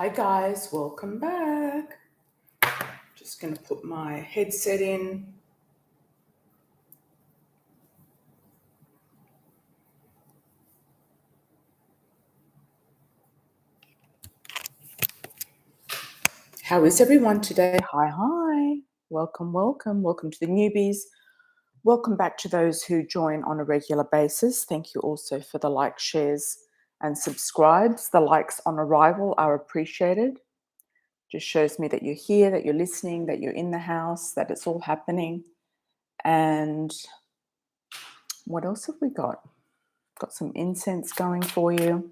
Hi guys, welcome back. Just going to put my headset in. How is everyone today? Hi. Welcome to the newbies. Welcome back to those who join on a regular basis. Thank you also for the likes, shares, and subscribes. The likes on arrival are appreciated. Just shows me that you're here, that you're listening, that you're in the house, that it's all happening. And what else have we got? Got some incense going for you.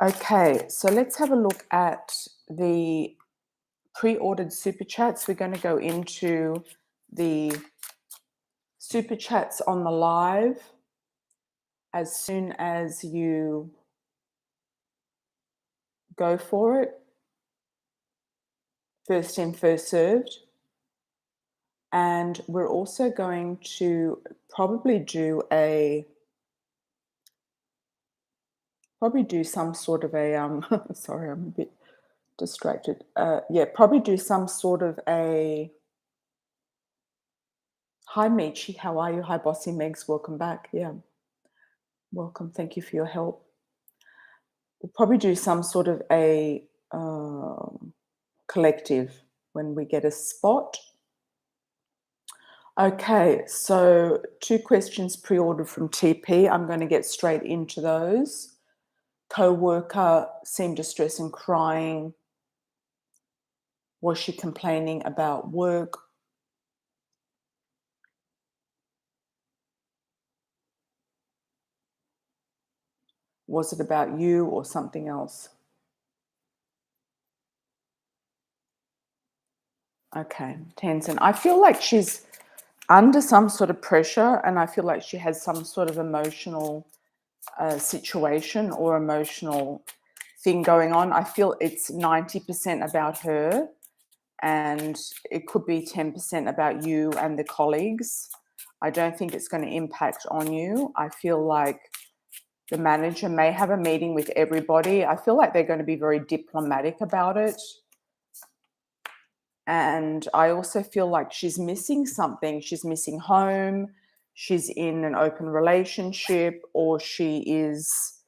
Okay, so let's have a look at the pre-ordered super chats. We're going to go into the super chats on the live as soon as you go for it. First in, first served. And we're also going to probably do some sort of a sorry, I'm a bit distracted. Probably do some sort of a hi Michi, how are you? Hi Bossy Megs, welcome back. Yeah, welcome. Thank you for your help. We'll probably do some sort of a collective when we get a spot. Okay, so 2 questions pre-ordered from TP. I'm going to get straight into those. Co-worker seemed distressed and crying. Was she complaining about work? Was it about you or something else? Okay, Tenzin. I feel like she's under some sort of pressure, and I feel like she has some sort of emotional situation or emotional thing going on. I feel it's 90% about her, and it could be 10% about you and the colleagues. I don't think it's going to impact on you. I feel like the manager may have a meeting with everybody. I feel like they're going to be very diplomatic about it. And I also feel like she's missing something. She's missing home. She's in an open relationship, or she is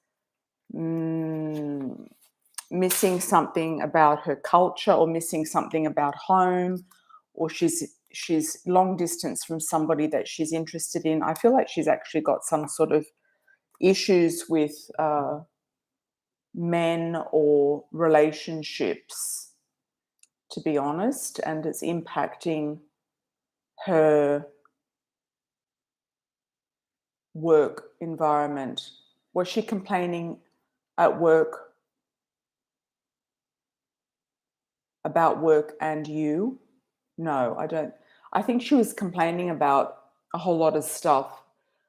missing something about her culture, or missing something about home, or she's long distance from somebody that she's interested in. I feel like she's actually got some sort of issues with men or relationships, to be honest, and it's impacting her work environment. Was she complaining at work about work and you? No, I don't. I think she was complaining about a whole lot of stuff.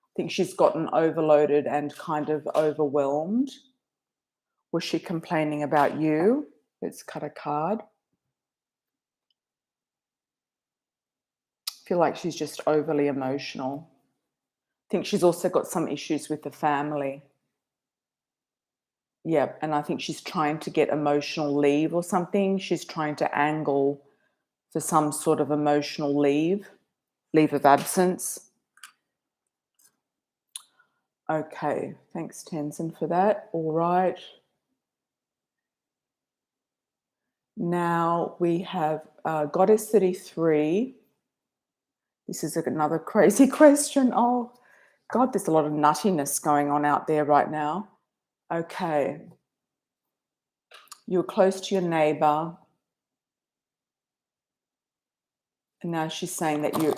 I think she's gotten overloaded and kind of overwhelmed. Was she complaining about you? Let's cut a card. I feel like she's just overly emotional. I think she's also got some issues with the family. Yeah, and I think she's trying to get emotional leave or something. She's trying to angle for some sort of emotional leave of absence. Okay, thanks, Tenzin, for that. All right. Now we have Goddess 33. This is another crazy question. Oh, God, there's a lot of nuttiness going on out there right now. Okay. You're close to your neighbor. And now she's saying that you're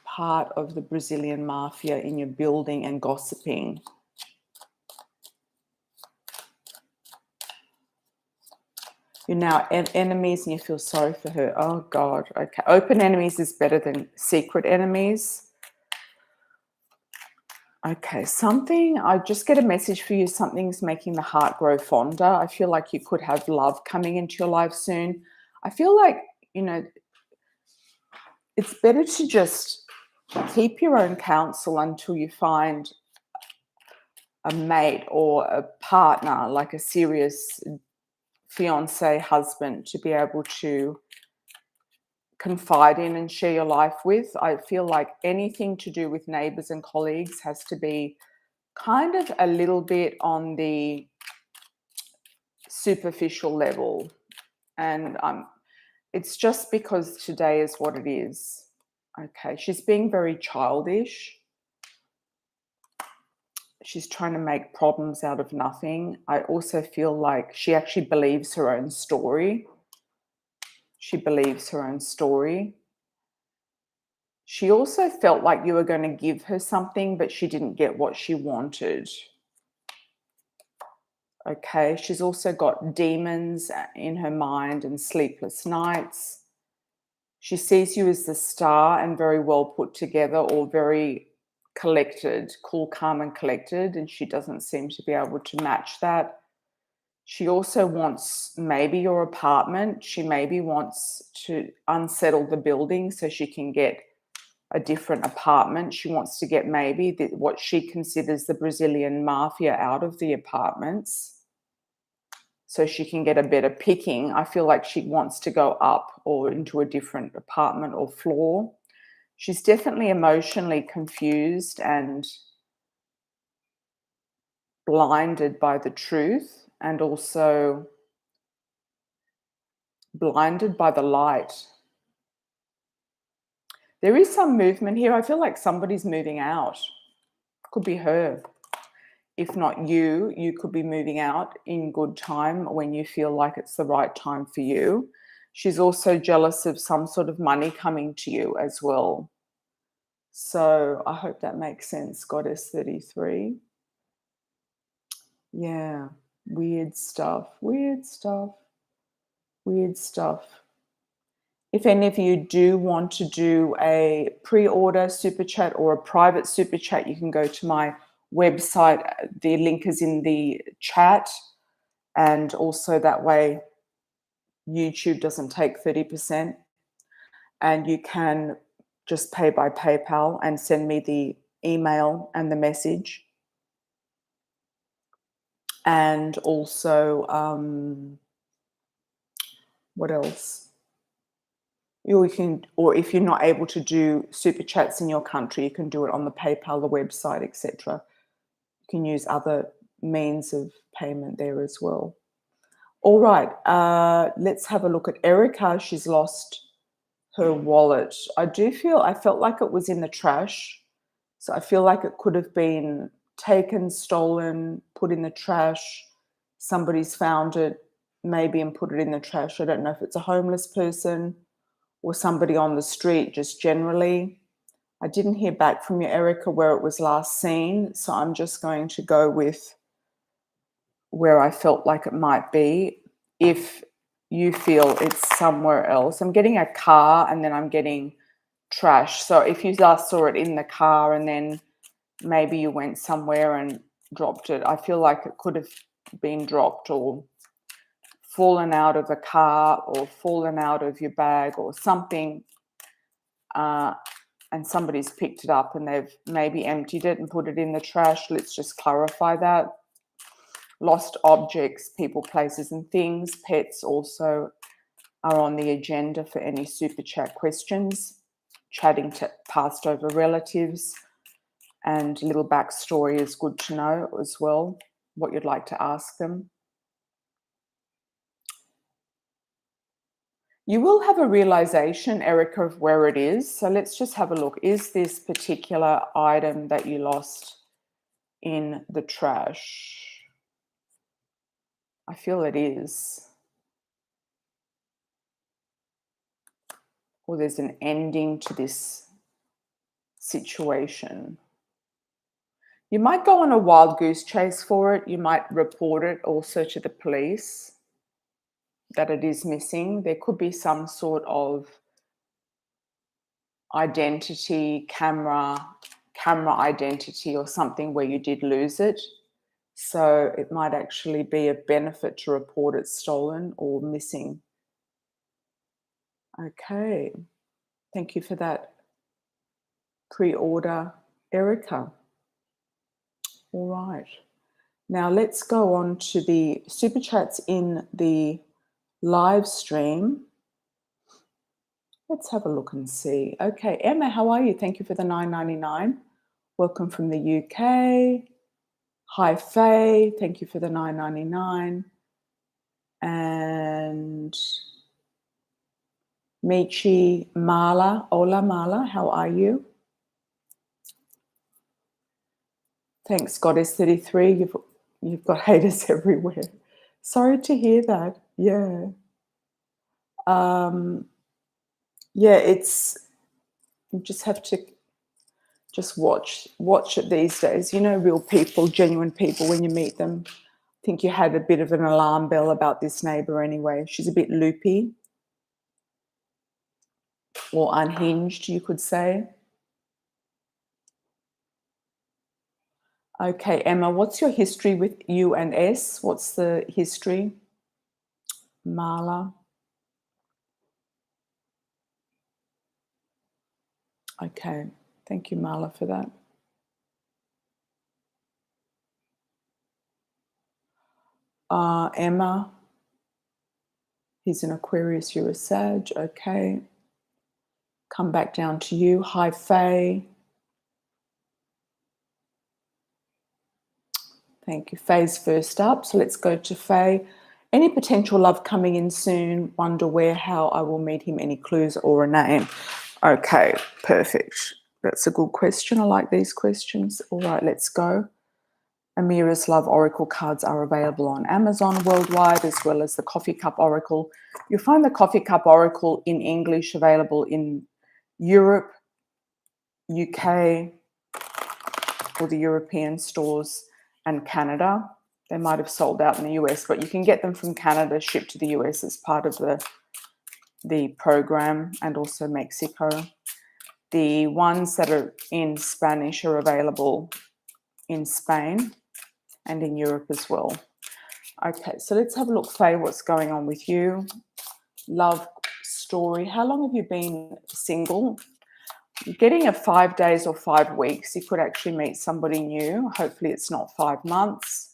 part of the Brazilian mafia in your building and gossiping. You're now enemies and you feel sorry for her. Oh, God. Okay. Open enemies is better than secret enemies. Okay. I just get a message for you. Something's making the heart grow fonder. I feel like you could have love coming into your life soon. I feel like, it's better to just keep your own counsel until you find a mate or a partner, like a serious fiance, husband to be able to confide in and share your life with. I feel like anything to do with neighbors and colleagues has to be kind of a little bit on the superficial level. And it's just because today is what it is. Okay, she's being very childish. She's trying to make problems out of nothing. I also feel like she actually believes her own story. She believes her own story. She also felt like you were going to give her something, but she didn't get what she wanted. Okay, she's also got demons in her mind and sleepless nights. She sees you as the star and very well put together, or very collected, cool, calm, and collected, and she doesn't seem to be able to match that. She also wants maybe your apartment. She maybe wants to unsettle the building so she can get a different apartment. She wants to get maybe what she considers the Brazilian mafia out of the apartments so she can get a better picking. I feel like she wants to go up or into a different apartment or floor. She's definitely emotionally confused and blinded by the truth, and also blinded by the light. There is some movement here. I feel like somebody's moving out. Could be her. If not you, you could be moving out in good time when you feel like it's the right time for you. She's also jealous of some sort of money coming to you as well. So I hope that makes sense, Goddess 33. Yeah, weird stuff, weird stuff, weird stuff. If any of you do want to do a pre-order super chat or a private super chat, you can go to my website. The link is in the chat. And also that way YouTube doesn't take 30%. And you can just pay by PayPal and send me the email and the message. And also, what else? You can, or if you're not able to do super chats in your country, you can do it on the PayPal, the website, etc. You can use other means of payment there as well. All right, let's have a look at Erica. She's lost her wallet. I felt like it was in the trash. So I feel like it could have been taken, stolen, put in the trash. Somebody's found it maybe and put it in the trash. I don't know if it's a homeless person or somebody on the street, just generally. I didn't hear back from you, Erica, where it was last seen. So I'm just going to go with where I felt like it might be. If you feel it's somewhere else, I'm getting a car and then I'm getting trash. So if you last saw it in the car and then maybe you went somewhere and dropped it, I feel like it could have been dropped or fallen out of a car or fallen out of your bag or something, and somebody's picked it up and they've maybe emptied it and put it in the trash. Let's just clarify that. Lost objects, people, places and things, pets also are on the agenda for any super chat questions. Chatting to passed over relatives and a little backstory is good to know as well, what you'd like to ask them. You will have a realization, Erica, of where it is. So let's just have a look. Is this particular item that you lost in the trash? I feel it is. Or there's an ending to this situation. You might go on a wild goose chase for it. You might report it also to the police that it is missing. There could be some sort of identity, camera identity or something where you did lose it. So it might actually be a benefit to report it stolen or missing. Okay. Thank you for that pre-order, Erica. All right. Now let's go on to the super chats in the live stream. Let's have a look and see. Okay, Emma, how are you? Thank you for the $9.99. Welcome from the UK. Hi, Faye. Thank you for the $9.99. And Michi Mala. Hola, Mala. How are you? Thanks, Goddess33. You've got haters everywhere. Sorry to hear that. Yeah. Yeah, it's, you just have to just watch it these days. You know, real people, genuine people, when you meet them. I think you had a bit of an alarm bell about this neighbor anyway. She's a bit loopy or unhinged, you could say. Okay, Emma, what's your history with U and S? What's the history? Marla. Okay, thank you, Marla, for that. Emma, he's an Aquarius, you're a Sag. Okay. Come back down to you. Hi, Faye. Thank you. Faye's first up. So let's go to Faye. Any potential love coming in soon? Wonder where, how I will meet him. Any clues or a name? Okay, perfect. That's a good question. I like these questions. All right, let's go. AMIRA'S Love Oracle cards are available on Amazon worldwide, as well as the Coffee Cup Oracle. You'll find the Coffee Cup Oracle in English available in Europe, UK, or the European stores, and Canada. They might have sold out in the US, but you can get them from Canada, shipped to the US as part of the program, and also Mexico. The ones that are in Spanish are available in Spain and in Europe as well. Okay, so let's have a look, Faye, what's going on with you. Love story. How long have you been single? You're getting a 5 days or 5 weeks. You could actually meet somebody new. Hopefully it's not 5 months.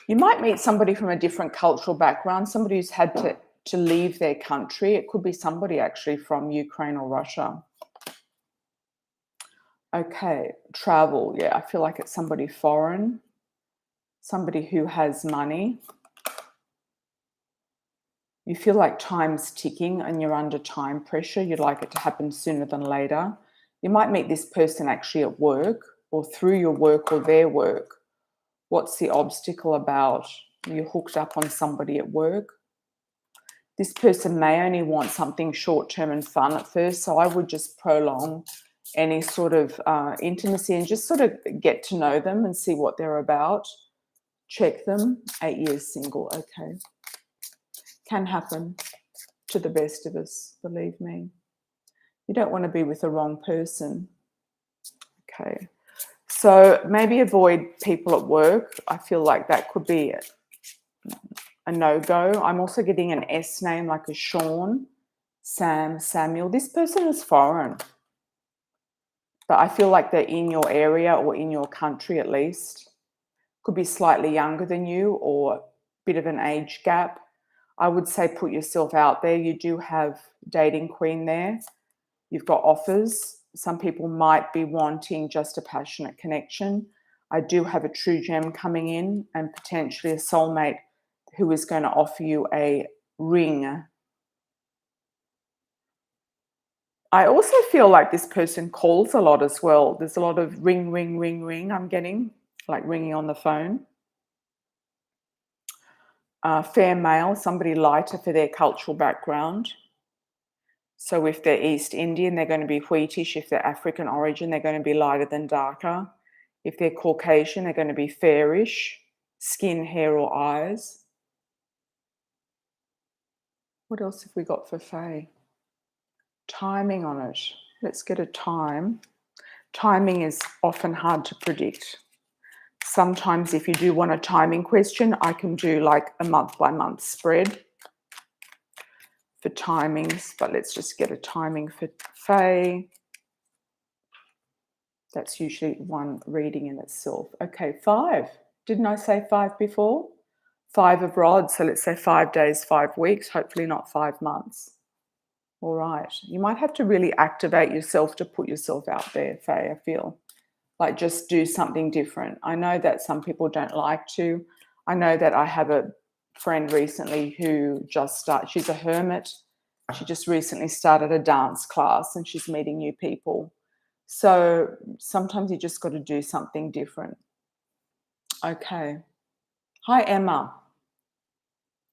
You might meet somebody from a different cultural background, somebody who's had to leave their country. It could be somebody actually from Ukraine or Russia. Okay, travel. Yeah, I feel like it's somebody foreign, somebody who has money. You feel like time's ticking and you're under time pressure. You'd like it to happen sooner than later. You might meet this person actually at work or through your work or their work. What's the obstacle about? You're hooked up on somebody at work. This person may only want something short-term and fun at first, so I would just prolong any sort of intimacy and just sort of get to know them and see what they're about. Check them. 8 years single. Okay. Can happen to the best of us, believe me. You don't want to be with the wrong person. Okay. So maybe avoid people at work. I feel like that could be a no-go. I'm also getting an S name like a Sean, Sam, Samuel. This person is foreign, but I feel like they're in your area or in your country at least. Could be slightly younger than you or a bit of an age gap. I would say put yourself out there. You do have dating queen there. You've got offers. Some people might be wanting just a passionate connection. I do have a true gem coming in and potentially a soulmate who is going to offer you a ring. I also feel like this person calls a lot as well. There's a lot of ring, ring, ring, ring I'm getting, like ringing on the phone. Fair male, somebody lighter for their cultural background. So if they're East Indian, they're going to be wheatish. If they're African origin, they're going to be lighter than darker. If they're Caucasian, they're going to be fairish, skin, hair, or eyes. What else have we got for Faye? Timing on it. Let's get a time. Timing is often hard to predict. Sometimes if you do want a timing question, I can do like a month-by-month spread for timings, but let's just get a timing for Faye. That's usually one reading in itself. Okay, 5. Didn't I say 5 before? 5 of rods, so let's say 5 days, 5 weeks, hopefully not 5 months. All right. You might have to really activate yourself to put yourself out there, Faye, I feel. Like just do something different. I know that some people don't like to. I know that I have a friend recently who just started, she's a hermit. She just recently started a dance class and she's meeting new people. So sometimes you just got to do something different. Okay. Hi, Emma.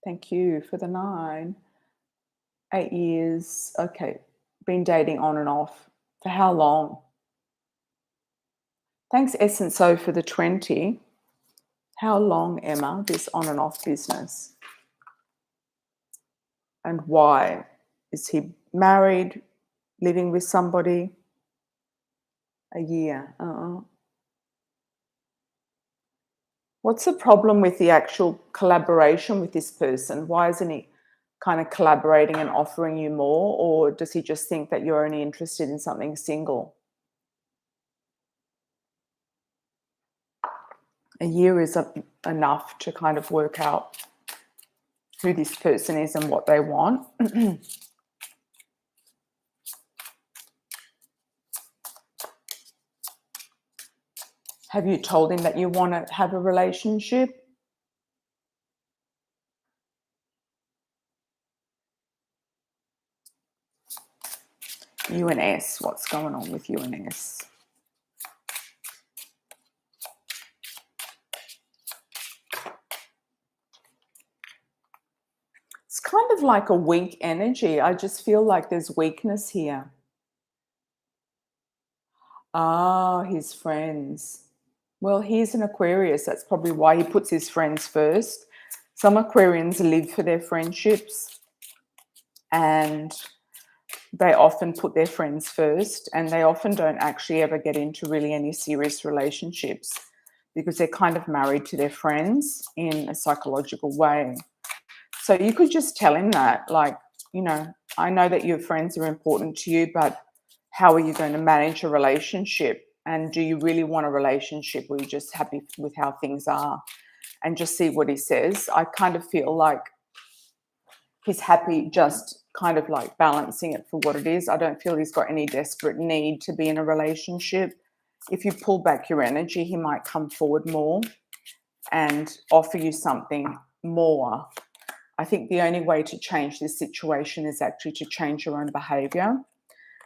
Thank you for the 9. 8 years. Okay. Been dating on and off. For how long? Thanks, Essence O, for the 20. How long, Emma, this on and off business? And why? Is he married, living with somebody? A year. What's the problem with the actual collaboration with this person? Why isn't he kind of collaborating and offering you more? Or does he just think that you're only interested in something single? A year is enough to kind of work out who this person is and what they want. Have you told him that you want to have a relationship? UNS, what's going on with UNS? It's kind of like a weak energy. I just feel like there's weakness here. Ah, his friends. Well, he's an Aquarius. That's probably why he puts his friends first. Some Aquarians live for their friendships and they often put their friends first, and they often don't actually ever get into really any serious relationships because they're kind of married to their friends in a psychological way. So you could just tell him that, like, I know that your friends are important to you, but how are you going to manage a relationship? And do you really want a relationship, or are you just happy with how things are? And just see what he says. I kind of feel like he's happy just kind of like balancing it for what it is. I don't feel he's got any desperate need to be in a relationship. If you pull back your energy, he might come forward more and offer you something more. I think the only way to change this situation is actually to change your own behavior.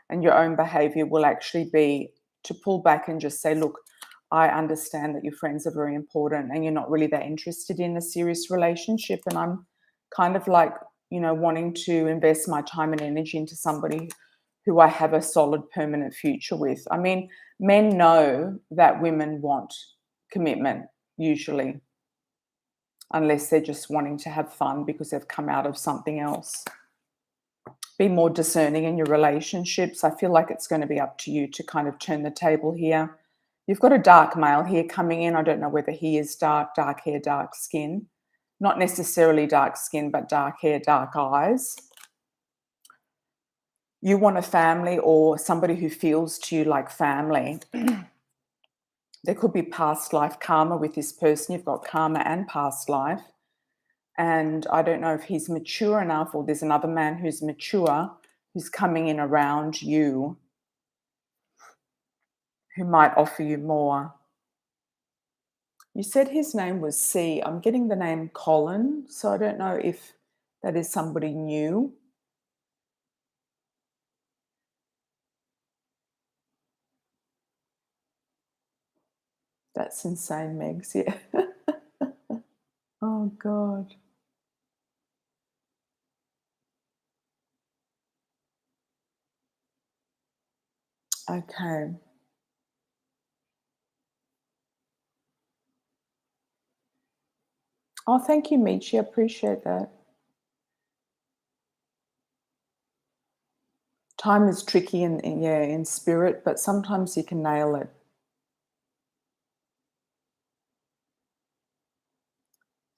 And your own behavior will actually be to pull back and just say, look, I understand that your friends are very important and you're not really that interested in a serious relationship. And I'm kind of like, wanting to invest my time and energy into somebody who I have a solid permanent future with. I mean, men know that women want commitment usually, unless they're just wanting to have fun because they've come out of something else. Be more discerning in your relationships. I feel like it's going to be up to you to kind of turn the table here. You've got a dark male here coming in. I don't know whether he is dark hair, dark skin. Not necessarily dark skin, but dark hair, dark eyes. You want a family or somebody who feels to you like family. There could be past life karma with this person. You've got karma and past life. And I don't know if he's mature enough, or there's another man who's mature who's coming in around you who might offer you more. You said his name was C. I'm getting the name Colin, so I don't know if that is somebody new. That's insane, Megs. Yeah. Oh, God. Okay. Oh, thank you, Michi. I appreciate that. Time is tricky in spirit, but sometimes you can nail it.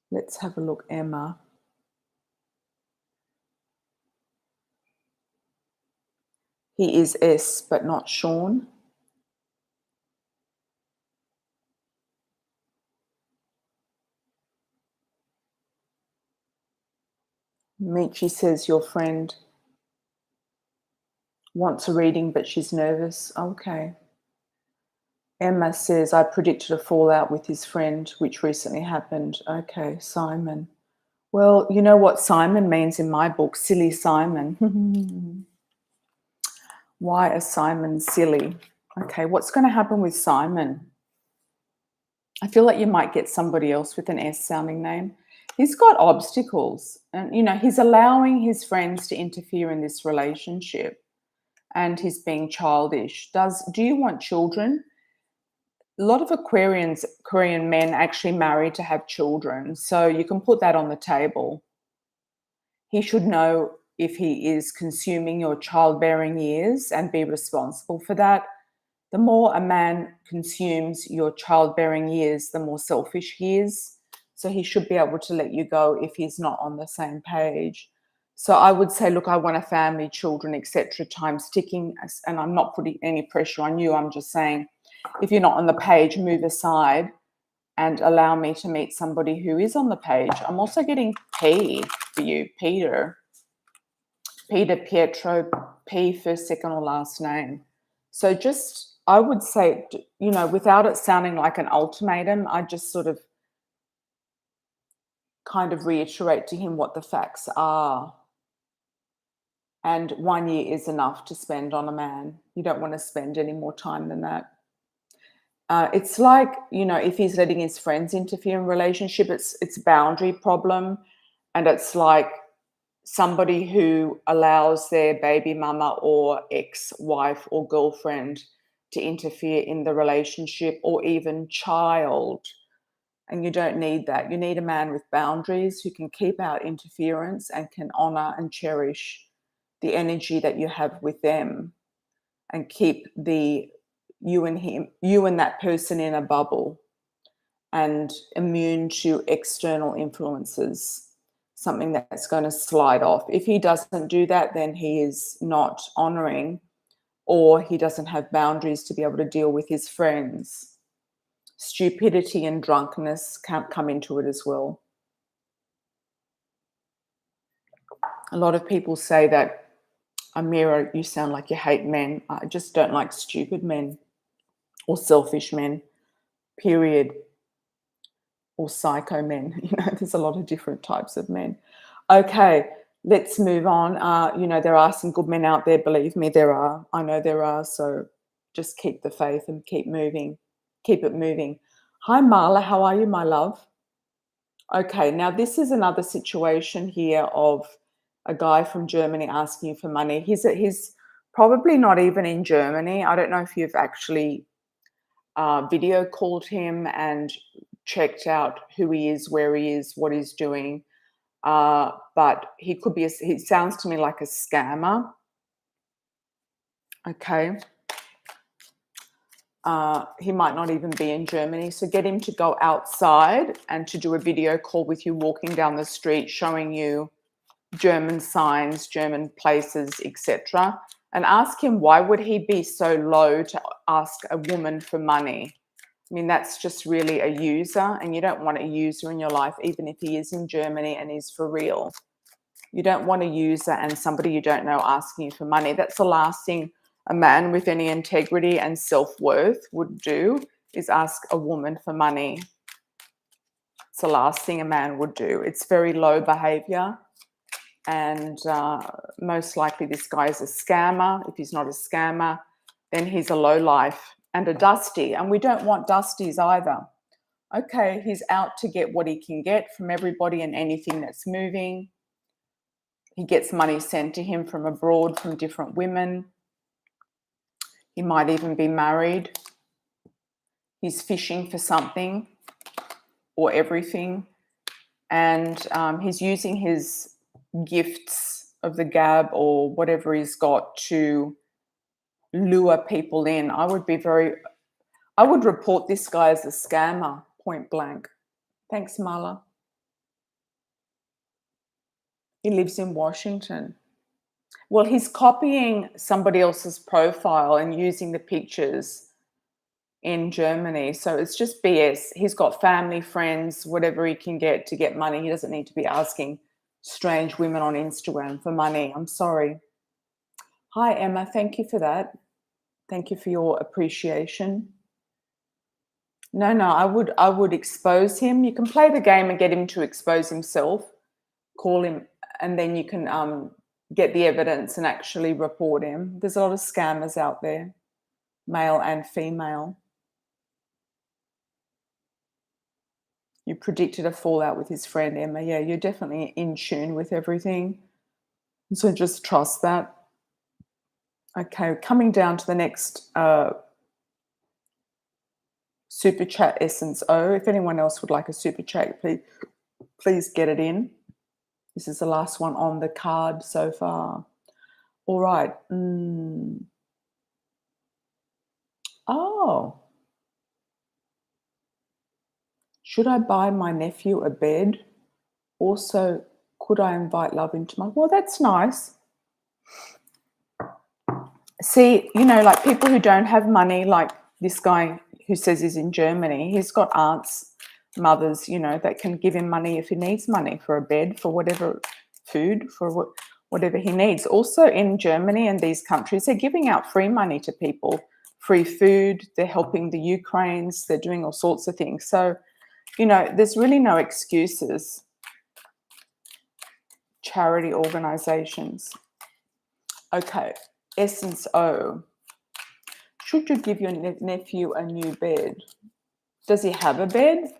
Let's have a look, Emma. He is S, but not Sean. Michi says your friend wants a reading, but she's nervous. Okay. Emma says, I predicted a fallout with his friend, which recently happened. Okay, Simon. Well, you know what Simon means in my book? Silly Simon. Why is Simon silly? Okay, what's going to happen with Simon? I feel like you might get somebody else with an S sounding name. He's got obstacles and, he's allowing his friends to interfere in this relationship and he's being childish. Do you want children? A lot of Korean men actually marry to have children. So you can put that on the table. He should know if he is consuming your childbearing years and be responsible for that. The more a man consumes your childbearing years, the more selfish he is. So he should be able to let you go if he's not on the same page. So I would say, look, I want a family, children, etc. Time's ticking, and I'm not putting any pressure on you. I'm just saying, if you're not on the page, move aside and allow me to meet somebody who is on the page. I'm also getting P for you, Peter, Pietro, P first, second, or last name. So just, I would say, without it sounding like an ultimatum, I just sort of kind of reiterate to him what the facts are. And 1 year is enough to spend on a man. You don't want to spend any more time than that. It's like, if he's letting his friends interfere in relationship, it's a boundary problem. And it's like somebody who allows their baby mama or ex-wife or girlfriend to interfere in the relationship, or even child. And you don't need that. You need a man with boundaries who can keep out interference and can honor and cherish the energy that you have with them and keep you and that person in a bubble and immune to external influences, something that's going to slide off. If he doesn't do that, then he is not honoring, or he doesn't have boundaries to be able to deal with his friends. Stupidity and drunkenness can't come into it as well. A lot of people say that, Amira, you sound like you hate men. I just don't like stupid men or selfish men, period. Or psycho men. There's a lot of different types of men. Okay, let's move on. There are some good men out there. Believe me, there are. I know there are. So just keep the faith and keep moving. Keep it moving. Hi, Marla. How are you, my love? Okay, now this is another situation here of a guy from Germany asking you for money. He's probably not even in Germany. I don't know if you've actually video called him and checked out who he is, where he is, what he's doing. But he could be, he sounds to me like a scammer. Okay. He might not even be in Germany. So get him to go outside and to do a video call with you walking down the street, showing you German signs, German places, etc. And ask him, why would he be so low to ask a woman for money? I mean, that's just really a user, and you don't want a user in your life, even if he is in Germany and is for real. You don't want a user and somebody you don't know asking you for money. That's the last thing a man with any integrity and self-worth would do, is ask a woman for money. It's the last thing a man would do. It's very low behavior, and most likely this guy is a scammer. If he's not a scammer, then he's a lowlife and a dusty, and we don't want dusties either. Okay, he's out to get what he can get from everybody and anything that's moving. He gets money sent to him from abroad from different women. He might even be married. He's fishing for something or everything, and he's using his gifts of the gab or whatever he's got to lure people in. I would report this guy as a scammer, point blank. Thanks, Marla. He lives in Washington. Well, he's copying somebody else's profile and using the pictures in Germany. So it's just BS. He's got family, friends, whatever he can get to get money. He doesn't need to be asking strange women on Instagram for money. I'm sorry. Hi, Emma. Thank you for that. Thank you for your appreciation. No, I would expose him. You can play the game and get him to expose himself, call him, and then you can get the evidence and actually report him. There's a lot of scammers out there, male and female. You predicted a fallout with his friend, Emma. Yeah, you're definitely in tune with everything. So just trust that. Okay, coming down to the next super chat, Essence O. If anyone else would like a super chat, please get it in. This is the last one on the card so far. All right. Oh. Should I buy my nephew a bed? Also, could I invite love into my... Well, that's nice. See, like people who don't have money, like this guy who says he's in Germany, he's got aunts, mothers, that can give him money if he needs money for a bed, for whatever food, for whatever he needs. Also in Germany and these countries, they're giving out free money to people, free food, they're helping the Ukrainians, they're doing all sorts of things. So, there's really no excuses. Charity organizations. Okay, Essence O. Should you give your nephew a new bed? Does he have a bed?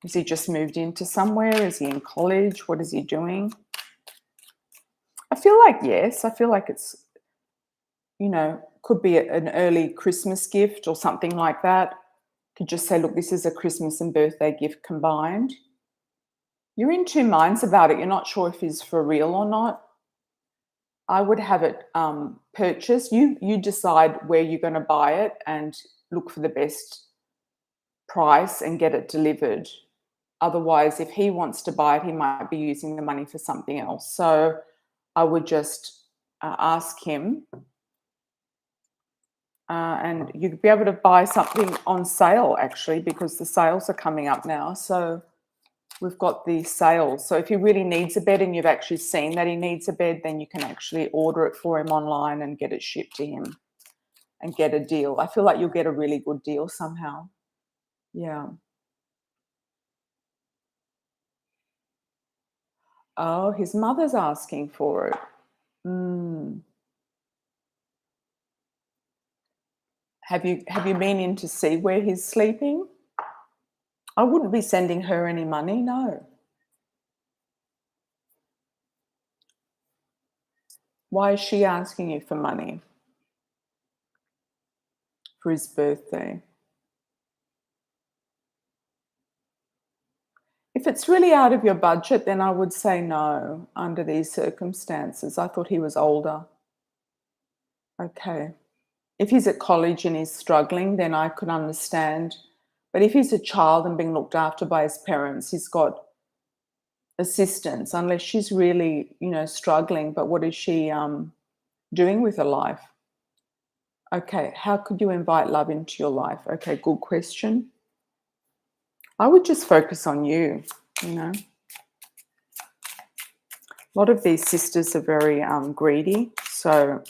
Has he just moved into somewhere? Is he in college? What is he doing? I feel like yes. I feel like it's, could be an early Christmas gift or something like that. Could just say, look, this is a Christmas and birthday gift combined. You're in two minds about it. You're not sure if he's for real or not. I would have it purchased. You decide where you're going to buy it and look for the best price and get it delivered. Otherwise, if he wants to buy it, he might be using the money for something else. So I would just ask him. And you'd be able to buy something on sale, actually, because the sales are coming up now. So we've got the sales. So if he really needs a bed and you've actually seen that he needs a bed, then you can actually order it for him online and get it shipped to him and get a deal. I feel like you'll get a really good deal somehow. Yeah. Oh, his mother's asking for it. Have you been in to see where he's sleeping? I wouldn't be sending her any money, no. Why is she asking you for money? For his birthday. If it's really out of your budget, then I would say no under these circumstances. I thought he was older. Okay. If he's at college and he's struggling, then I could understand. But if he's a child and being looked after by his parents, he's got assistance, unless she's really, struggling. But what is she doing with her life? Okay, how could you invite love into your life? Okay, good question. I would just focus on you, A lot of these sisters are very greedy. So,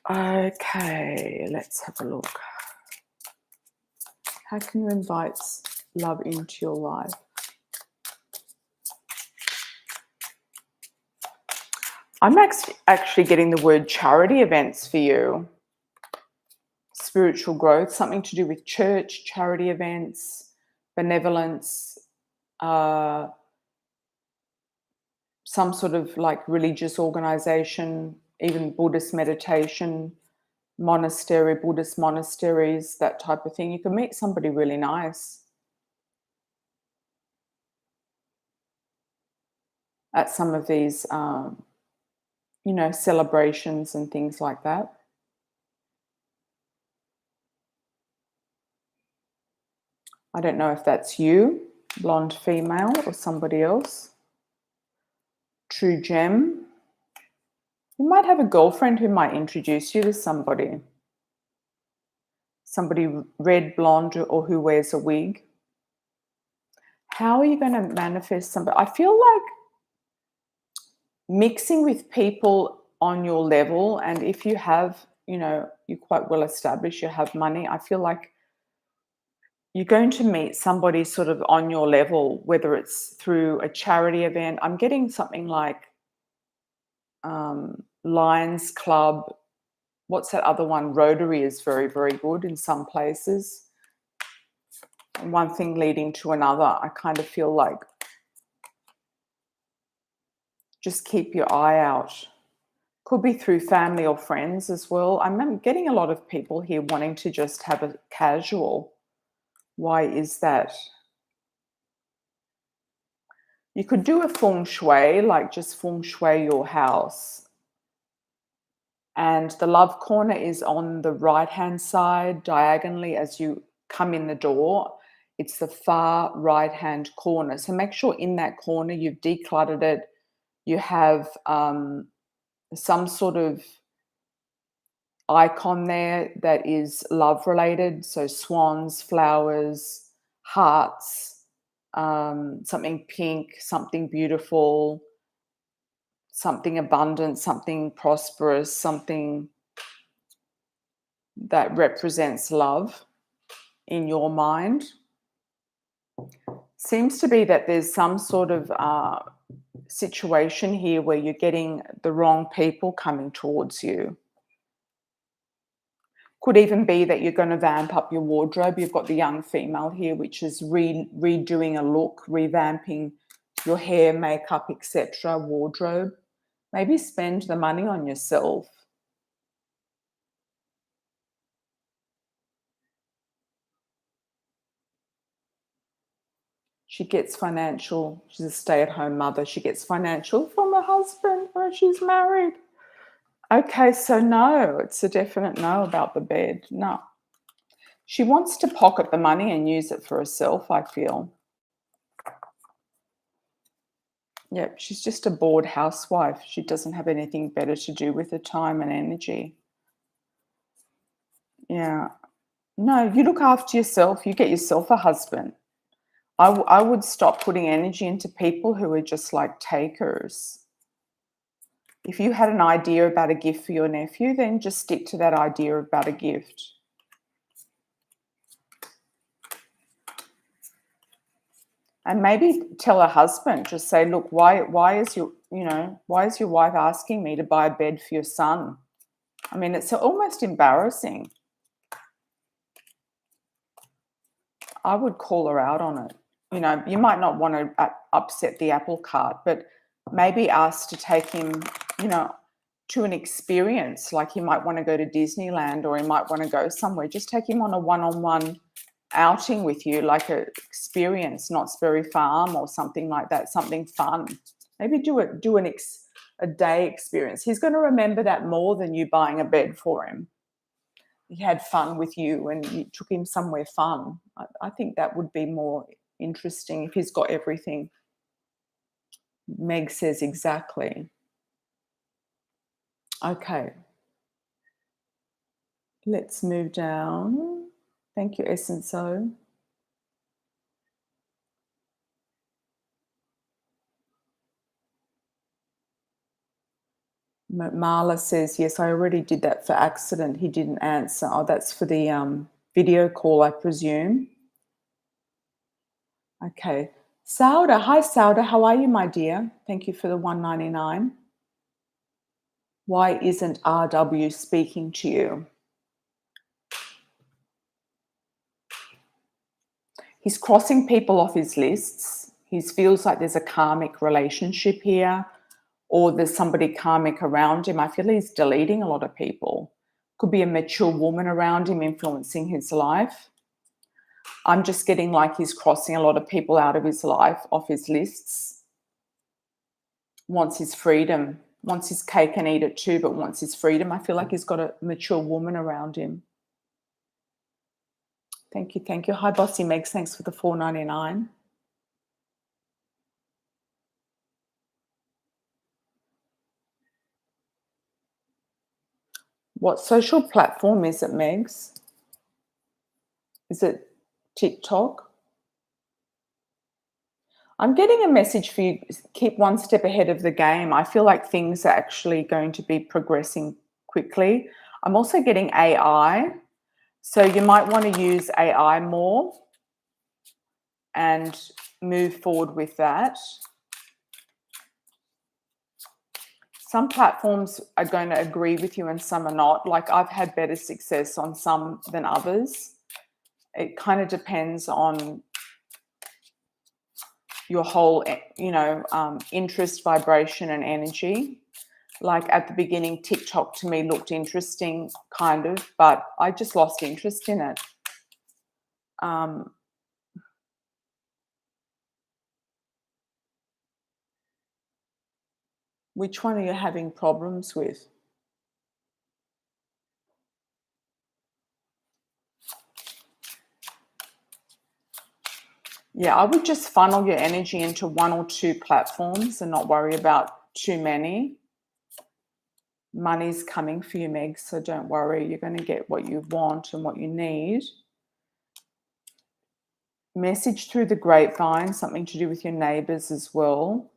okay, let's have a look. How can you invite love into your life? I'm actually getting the word charity events for you. Spiritual growth, something to do with church, charity events, benevolence, some sort of like religious organization, even Buddhist meditation, monastery, Buddhist monasteries, that type of thing. You can meet somebody really nice at some of these, celebrations and things like that. I don't know if that's you, blonde female, or somebody else. True gem. You might have a girlfriend who might introduce you to somebody. Somebody red, blonde, or who wears a wig. How are you going to manifest somebody? I feel like mixing with people on your level, and if you have, you're quite well established, you have money, I feel like you're going to meet somebody sort of on your level, whether it's through a charity event. I'm getting something like Lions Club. What's that other one? Rotary is very, very good in some places. And one thing leading to another. I kind of feel like just keep your eye out. Could be through family or friends as well. I'm getting a lot of people here wanting to just have a casual. Why is that? You could do a feng shui, like just feng shui your house. And the love corner is on the right-hand side, diagonally as you come in the door. It's the far right-hand corner. So make sure in that corner you've decluttered it. You have some sort of icon there that is love related. So swans, flowers, hearts, something pink, something beautiful, something abundant, something prosperous, something that represents love in your mind. Seems to be that there's some sort of situation here where you're getting the wrong people coming towards you. Could even be that you're going to vamp up your wardrobe. You've got the young female here, which is redoing a look, revamping your hair, makeup, etc., wardrobe. Maybe spend the money on yourself. She gets financial. She's a stay-at-home mother. She gets financial from her husband when she's married. Okay, so no, it's a definite no about the bed. No. She wants to pocket the money and use it for herself, I feel. Yep, she's just a bored housewife. She doesn't have anything better to do with her time and energy. Yeah. No, you look after yourself. You get yourself a husband. I would stop putting energy into people who are just like takers. If you had an idea about a gift for your nephew, then just stick to that idea about a gift. And maybe tell her husband, just say, look, why is your wife asking me to buy a bed for your son? I mean, it's almost embarrassing. I would call her out on it. You might not want to upset the apple cart, but maybe ask to take him, to an experience. Like he might want to go to Disneyland or he might want to go somewhere. Just take him on a one-on-one outing with you, like a experience, Knott's Berry Farm or something like that, something fun. Maybe do a day experience. He's going to remember that more than you buying a bed for him. He had fun with you and you took him somewhere fun. I think that would be more interesting if he's got everything. Meg says exactly. Okay. Let's move down. Thank you, Essence O. Marla says, yes, I already did that for accident. He didn't answer. Oh, that's for the video call, I presume. Okay. Sauda. Hi, Sauda. How are you, my dear? Thank you for the $1.99. Why isn't RW speaking to you? He's crossing people off his lists. He feels like there's a karmic relationship here or there's somebody karmic around him. I feel he's deleting a lot of people. Could be a mature woman around him influencing his life. I'm just getting like he's crossing a lot of people out of his life, off his lists. Wants his freedom, wants his cake and eat it too, but wants his freedom. I feel like he's got a mature woman around him. Thank you, thank you. Hi, Bossy Megs. Thanks for the $4.99. What social platform is it, Megs? Is it TikTok? I'm getting a message for you. Keep one step ahead of the game. I feel like things are actually going to be progressing quickly. I'm also getting AI. So you might want to use AI more and move forward with that. Some platforms are going to agree with you and some are not. Like I've had better success on some than others. It kind of depends on your whole, interest, vibration, and energy. Like at the beginning, TikTok to me looked interesting, kind of, but I just lost interest in it. Which one are you having problems with? Yeah, I would just funnel your energy into one or two platforms and not worry about too many. Money's coming for you, Meg, so don't worry. You're going to get what you want and what you need. Message through the grapevine, something to do with your neighbors as well.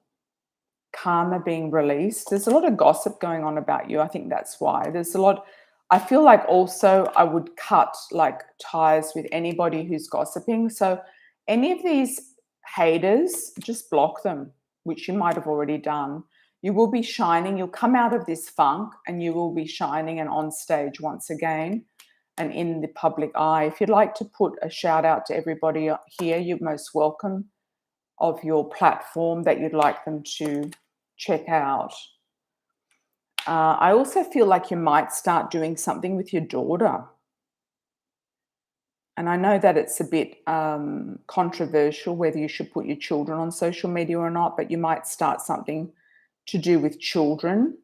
Karma being released. There's a lot of gossip going on about you. I think that's why. There's a lot. I feel like also I would cut like ties with anybody who's gossiping. So any of these haters, just block them, which you might have already done. You will be shining. You'll come out of this funk and you will be shining and on stage once again and in the public eye. If you'd like to put a shout out to everybody here, you're most welcome, of your platform that you'd like them to check out. I also feel like you might start doing something with your daughter. And I know that it's a bit controversial whether you should put your children on social media or not, but you might start something to do with children.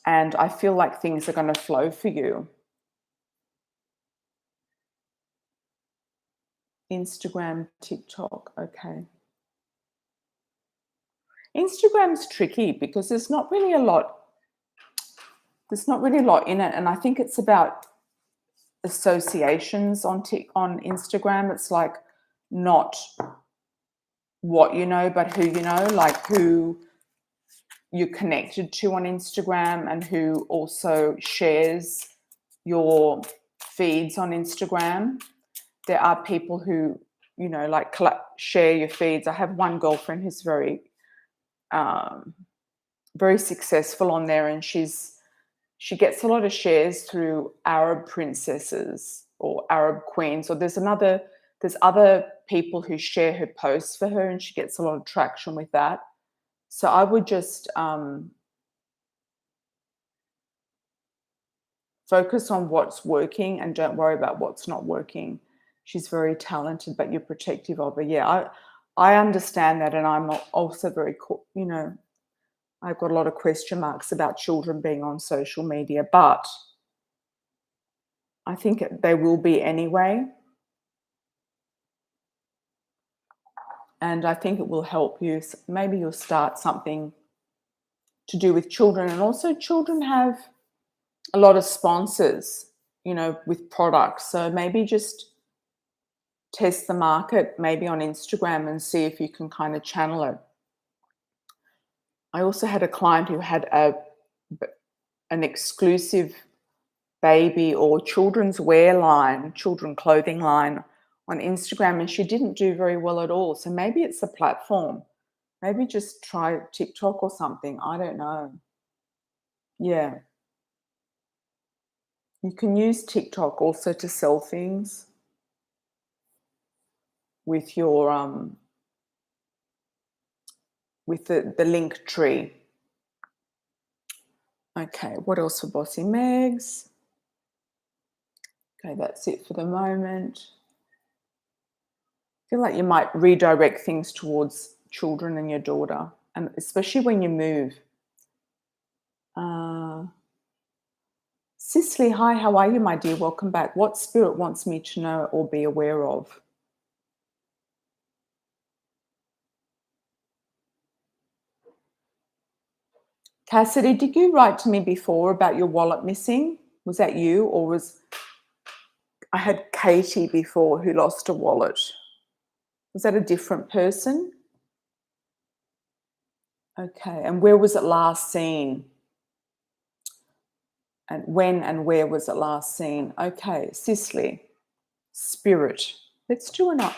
And I feel like things are going to flow for you. Instagram, TikTok, okay. Instagram's tricky because there's not really a lot in it, and I think it's about associations on Instagram. It's like not what you know, but who you know, like who you're connected to on Instagram and who also shares your feeds on Instagram. There are people who, like share your feeds. I have one girlfriend who's very successful on there, and she gets a lot of shares through Arab princesses or Arab queens, or there's other people who share her posts for her, and she gets a lot of traction with that. So I would just focus on what's working and don't worry about what's not working. She's very talented, but you're protective of her. Yeah, I understand that, and I'm also very, I've got a lot of question marks about children being on social media, but I think they will be anyway. And I think it will help you. Maybe you'll start something to do with children. And also children have a lot of sponsors, with products. So maybe just test the market, maybe on Instagram, and see if you can kind of channel it. I also had a client who had an exclusive baby or children's wear line, children clothing line on Instagram, and she didn't do very well at all. So maybe it's a platform. Maybe just try TikTok or something. I don't know. Yeah. You can use TikTok also to sell things with your with the link tree. Okay, what else for Bossy Megs? Okay, that's it for the moment. I feel like you might redirect things towards children and your daughter, and especially when you move. Cicely, hi, how are you, my dear? Welcome back. What spirit wants me to know or be aware of? Cassidy, did you write to me before about your wallet missing? Was that you, or I had Katie before who lost a wallet? Was that a different person? Okay, and where was it last seen? And when and where was it last seen? Okay, Cicely, Spirit. Let's do a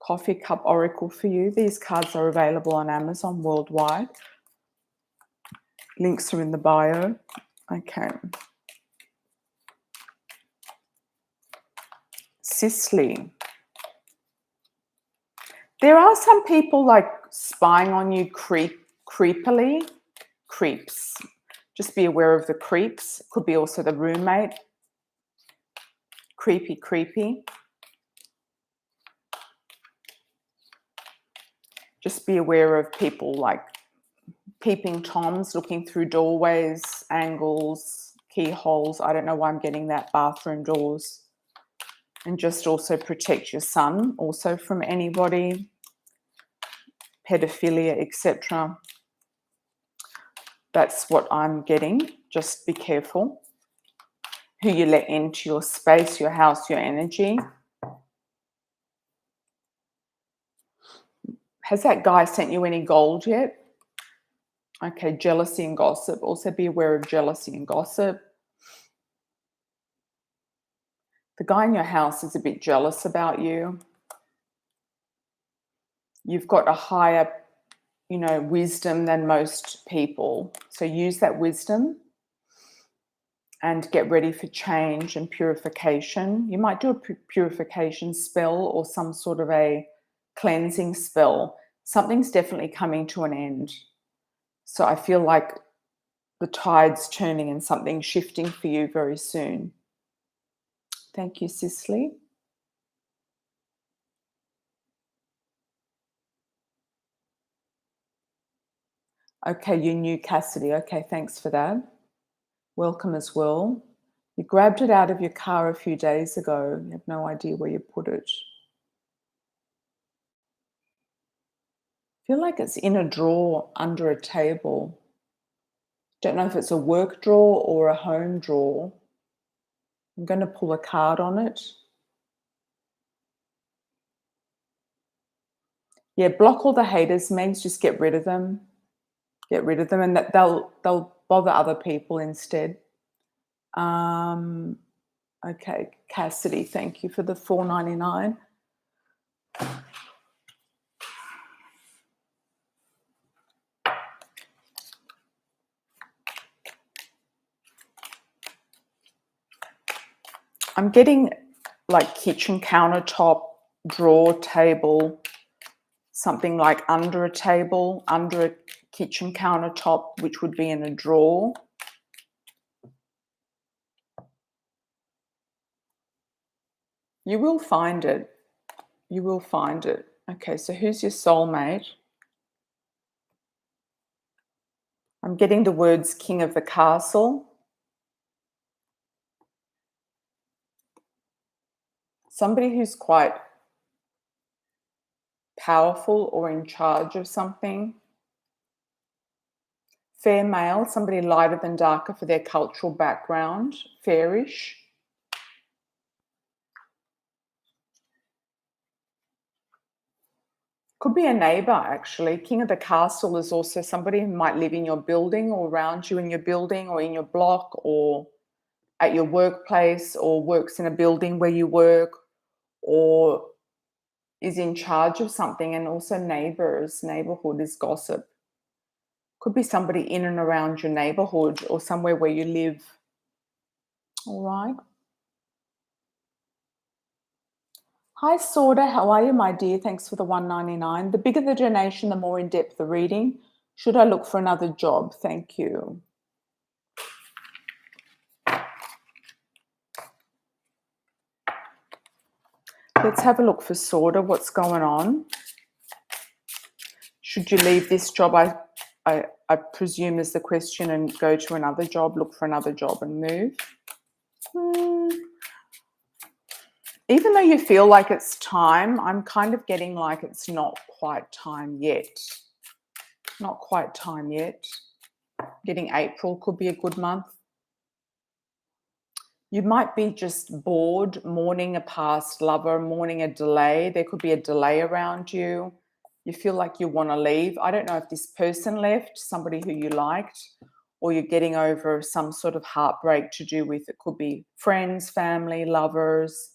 coffee cup oracle for you. These cards are available on Amazon worldwide. Links are in the bio. Okay. Cicely. There are some people like spying on you creepily. Creeps. Just be aware of the creeps. Could be also the roommate. Creepy. Just be aware of people like peeping toms, looking through doorways, angles, keyholes. I don't know why I'm getting that, bathroom doors. And just also protect your son also from anybody, pedophilia, etc. That's what I'm getting. Just be careful who you let into your space, your house, your energy. Has that guy sent you any gold yet? Okay, jealousy and gossip. Also be aware of jealousy and gossip. The guy in your house is a bit jealous about you. You've got a higher, wisdom than most people. So use that wisdom and get ready for change and purification. You might do a purification spell or some sort of a cleansing spell. Something's definitely coming to an end. So I feel like the tide's turning and something shifting for you very soon. Thank you, Cicely. Okay, you knew Cassidy. Okay, thanks for that. Welcome as well. You grabbed it out of your car a few days ago. You have no idea where you put it. I feel like it's in a drawer under a table. Don't know if it's a work drawer or a home drawer. I'm going to pull a card on it. Yeah, block all the haters, Megs. Just get rid of them. Get rid of them, and that they'll bother other people instead. Okay, Cassidy, thank you for the $4.99. I'm getting like kitchen countertop, drawer, table, something like under a table, under a kitchen countertop, which would be in a drawer. You will find it. You will find it. Okay, so who's your soulmate? I'm getting the words King of the Castle. Somebody who's quite powerful or in charge of something. Fair male, somebody lighter than darker for their cultural background. Fairish. Could be a neighbor, actually. King of the Castle is also somebody who might live in your building or around you in your building or in your block or at your workplace or works in a building where you work or is in charge of something. And also neighbors, neighborhood is gossip. Could be somebody in and around your neighborhood or somewhere where you live. All right. Hi, Sorda. How are you, my dear? Thanks for the $1.99. The bigger the donation, the more in-depth the reading. Should I look for another job? Thank you. Let's have a look for Sorda. What's going on? Should you leave this job, I presume is the question, and go to another job, look for another job and move? Even though you feel like it's time, I'm kind of getting like it's not quite time yet. Not quite time yet. Getting April could be a good month. You might be just bored, mourning a past lover, mourning a delay. There could be a delay around you. You feel like you want to leave. I don't know if this person left, somebody who you liked, or you're getting over some sort of heartbreak to do with, it could be friends, family, lovers,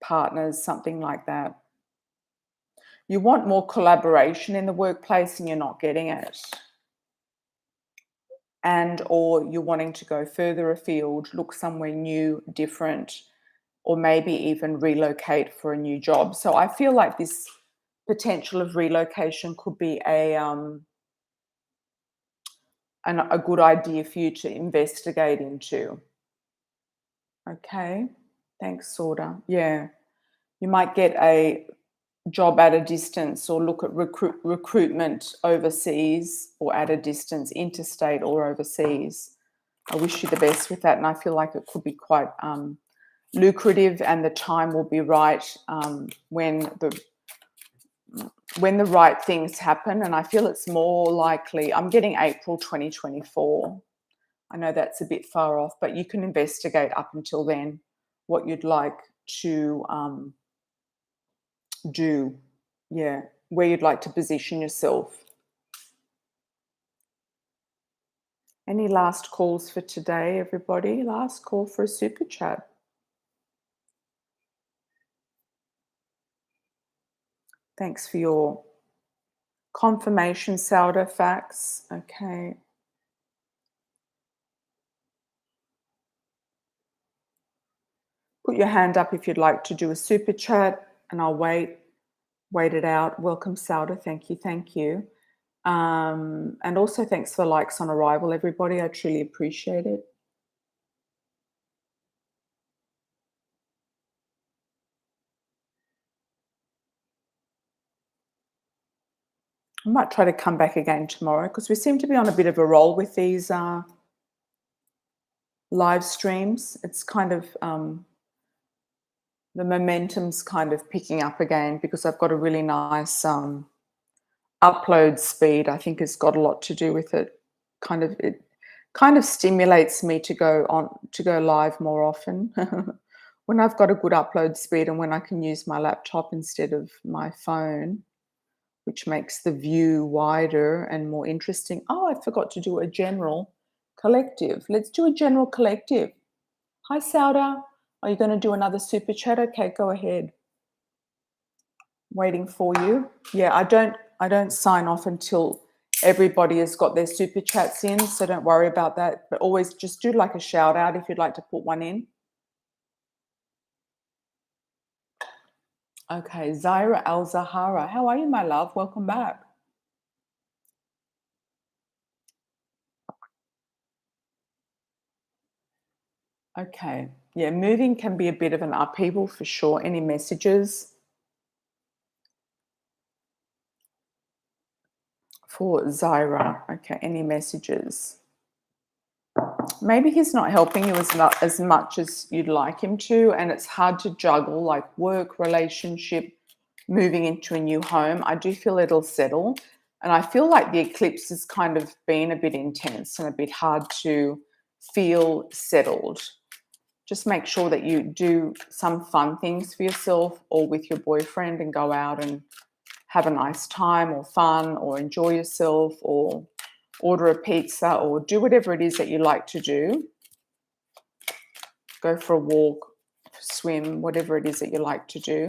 partners, something like that. You want more collaboration in the workplace and you're not getting it. And or you're wanting to go further afield, look somewhere new, different, or maybe even relocate for a new job. So I feel like this potential of relocation could be a good idea for you to investigate into. Okay, thanks, Sorta. Yeah, you might get a job at a distance or look at recruitment overseas or at a distance, interstate or overseas. I wish you the best with that, and I feel like it could be quite lucrative, and the time will be right when the right things happen. And I feel it's more likely, I'm getting April 2024. I know that's a bit far off, but you can investigate up until then what you'd like to do. Yeah, where you'd like to position yourself. Any last calls for today, everybody? Last call for a super chat. Thanks for your confirmation, Sauda facts. Okay. Put your hand up if you'd like to do a super chat, and I'll wait it out. Welcome, Sauda. Thank you. Thank you. And also thanks for likes on arrival, everybody. I truly appreciate it. I might try to come back again tomorrow because we seem to be on a bit of a roll with these live streams. It's kind of the momentum's kind of picking up again because I've got a really nice upload speed. I think has got a lot to do with it. It kind of stimulates me to go live more often when I've got a good upload speed and when I can use my laptop instead of my phone, which makes the view wider and more interesting. Oh, I forgot to do a general collective. Let's do a general collective. Hi, Sauda. Are you going to do another super chat? Okay, go ahead. Waiting for you. Yeah, I don't sign off until everybody has got their super chats in, so don't worry about that. But always just do like a shout out if you'd like to put one in. Okay, Zaira Al Zahara. How are you, my love? Welcome back. Okay. Yeah, moving can be a bit of an upheaval for sure. Any messages for Zaira? Okay, any messages? Maybe he's not helping you as much as you'd like him to, and it's hard to juggle like work, relationship, moving into a new home. I do feel it'll settle, and I feel like the eclipse has kind of been a bit intense and a bit hard to feel settled. Just make sure that you do some fun things for yourself or with your boyfriend and go out and have a nice time or fun or enjoy yourself or order a pizza or do whatever it is that you like to do. Go for a walk, swim, whatever it is that you like to do.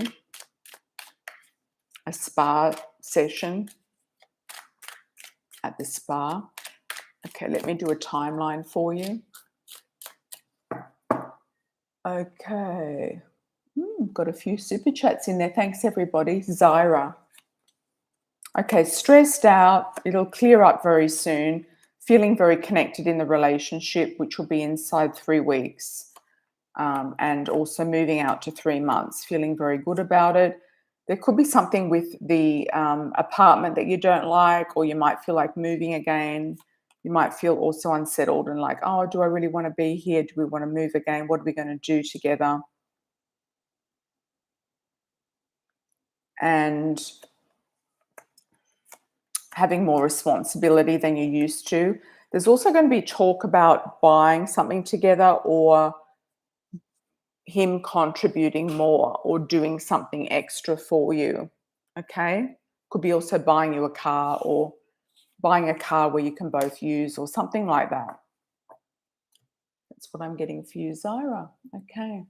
A spa session at the spa. Okay, let me do a timeline for you. Okay. Got a few super chats in there. Thanks, everybody. Zaira. Okay, stressed out. It'll clear up very soon. Feeling very connected in the relationship, which will be inside 3 weeks. And also moving out to 3 months. Feeling very good about it. There could be something with the apartment that you don't like, or you might feel like moving again. You might feel also unsettled and like, oh, do I really want to be here? Do we want to move again? What are we going to do together? And having more responsibility than you used to. There's also going to be talk about buying something together, or him contributing more or doing something extra for you. Okay? Could be also buying you a car, or buying a car where you can both use, or something like that. That's what I'm getting for you, Zyra. Okay.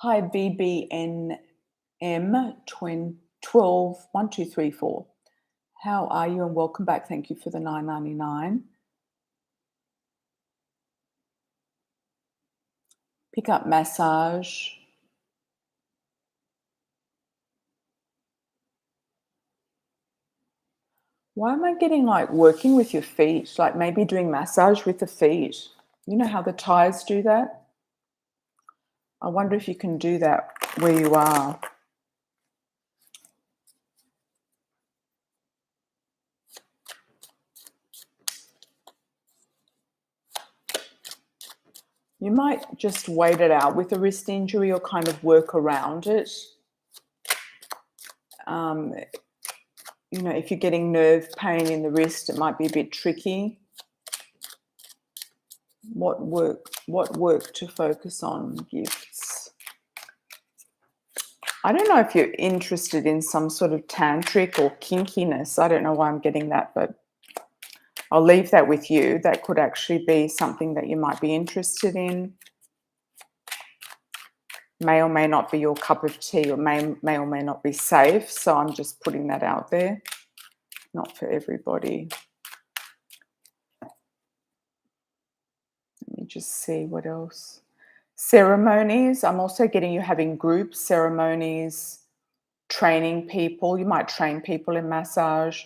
Hi, BBNM 12 1234. How are you, and welcome back. Thank you for the $9.99. Pick up massage. Why am I getting like working with your feet? Like maybe doing massage with the feet. You know how the Thais do that? I wonder if you can do that where you are. You might just wait it out with a wrist injury, or kind of work around it. You know, if you're getting nerve pain in the wrist, it might be a bit tricky. What work to focus on? Gifts. I don't know if you're interested in some sort of tantric or kinkiness. I don't know why I'm getting that, but I'll leave that with you. That could actually be something that you might be interested in. May or may not be your cup of tea, or may or may not be safe. So I'm just putting that out there. Not for everybody. Let me just see what else. Ceremonies. I'm also getting you having group ceremonies, training people. You might train people in massage.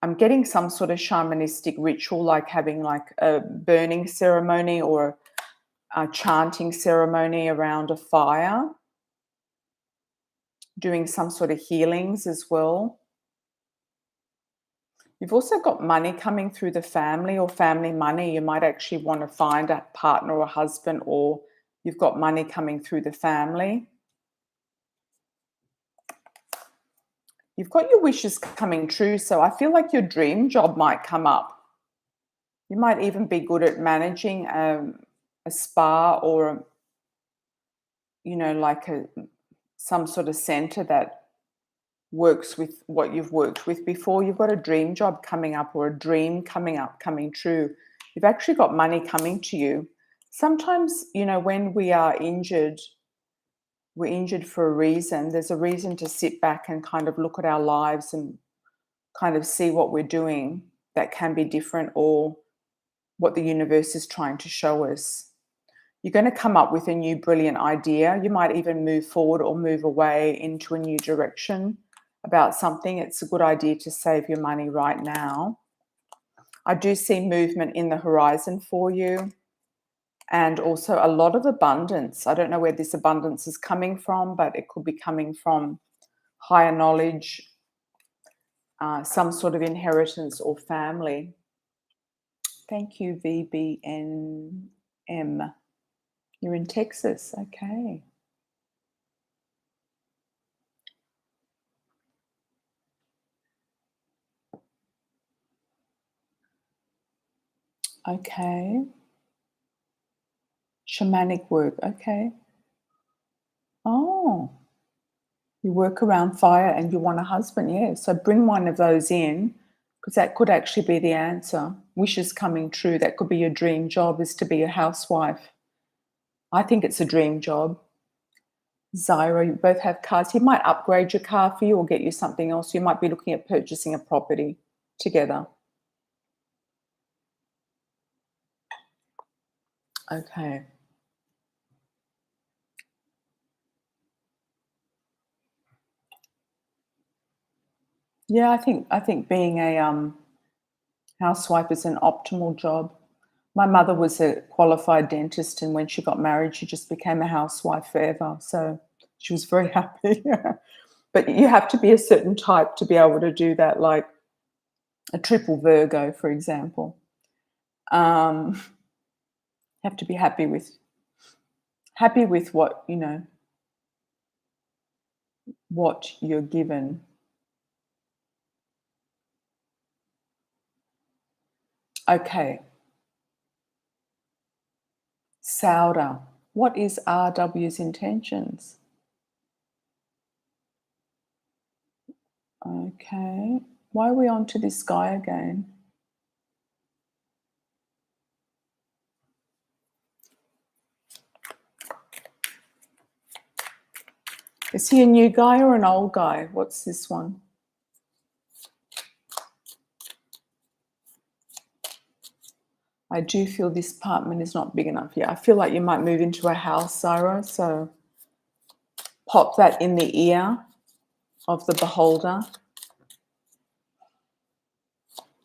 I'm getting some sort of shamanistic ritual, like having like a burning ceremony or a chanting ceremony around a fire, doing some sort of healings as well. You've also got money coming through the family, or family money. You might actually want to find a partner or husband, or you've got money coming through the family. You've got your wishes coming true. So I feel like your dream job might come up. You might even be good at managing a spa, or, you know, like some sort of center that works with what you've worked with before. You've got a dream job coming up, or a dream coming up, coming true. You've actually got money coming to you. Sometimes, you know, when we are injured, we're injured for a reason. There's a reason to sit back and kind of look at our lives and kind of see what we're doing that can be different, or what the universe is trying to show us. You're going to come up with a new brilliant idea. You might even move forward or move away into a new direction about something. It's a good idea to save your money right now. I do see movement in the horizon for you, and also a lot of abundance. I don't know where this abundance is coming from, but it could be coming from higher knowledge, some sort of inheritance or family. Thank you, VBNM. You're in Texas. Okay. Okay. Shamanic work. Okay. Oh, you work around fire and you want a husband. Yeah. So bring one of those in, because that could actually be the answer. Wishes coming true. That could be your dream job, is to be a housewife. I think it's a dream job. Zyra, you both have cars. He might upgrade your car for you, or get you something else. You might be looking at purchasing a property together. Okay. Yeah, I think being a housewife is an optimal job. My mother was a qualified dentist, and when she got married, she just became a housewife forever. So she was very happy. But you have to be a certain type to be able to do that, like a triple Virgo, for example. You have to be happy with what, you know, what you're given. Okay. Sauda. What is RW's intentions? Okay. Why are we on to this guy again? Is he a new guy or an old guy? What's this one? I do feel this apartment is not big enough yet. I feel like you might move into a house, Sarah, so pop that in the ear of the beholder.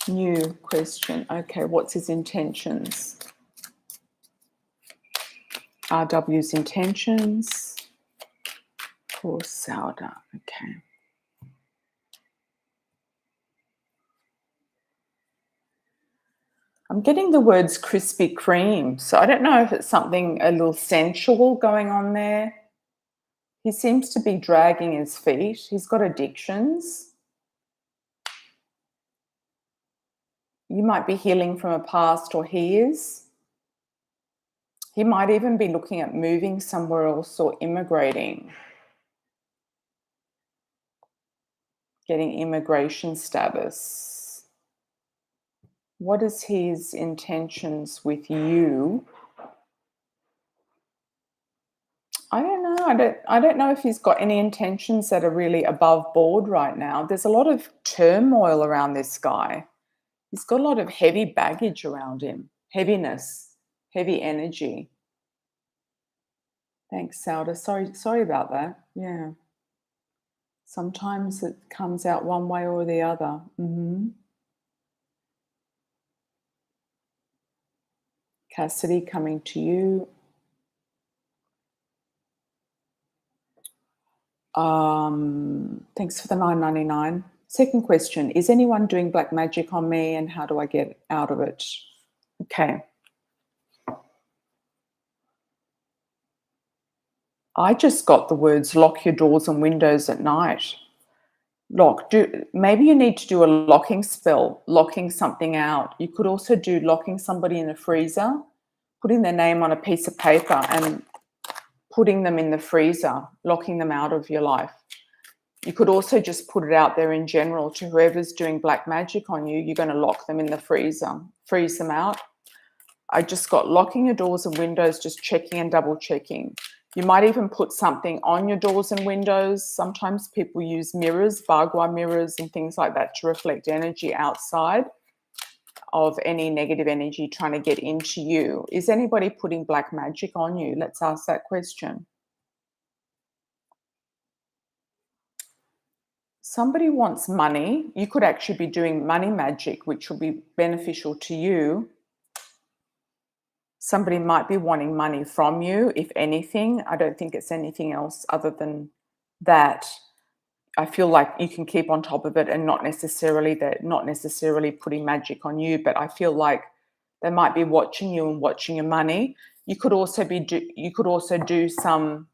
New question. Okay, what's his intentions? RW's intentions for Sauda. Okay. I'm getting the words Krispy Kreme, so I don't know if it's something a little sensual going on there. He seems to be dragging his feet. He's got addictions. You might be healing from a past, or he is. He might even be looking at moving somewhere else or immigrating, getting immigration status. What is his intentions with you? I don't know. I don't know if he's got any intentions that are really above board right now. There's a lot of turmoil around this guy. He's got a lot of heavy baggage around him, heaviness, heavy energy. Thanks, Sauda. Sorry about that. Yeah. Sometimes it comes out one way or the other. Cassidy, coming to you. Thanks for the $9.99. Second question, is anyone doing black magic on me and how do I get out of it? Okay. I just got the words lock your doors and windows at night. Maybe you need to do a locking spell, locking something out. You could also do locking somebody in the freezer, putting their name on a piece of paper and putting them in the freezer, locking them out of your life. You could also just put it out there in general to whoever's doing black magic on you. You're going to lock them in the freezer, freeze them out. I just got locking your doors and windows, just checking and double checking. You might even put something on your doors and windows. Sometimes people use mirrors, bagua mirrors and things like that to reflect energy outside of any negative energy trying to get into you. Is anybody putting black magic on you? Let's ask that question. Somebody wants money. You could actually be doing money magic, which will be beneficial to you. Somebody might be wanting money from you, if anything. I don't think it's anything else other than that. I feel like you can keep on top of it and not necessarily putting magic on you, but I feel like they might be watching you and watching your money. You could also do some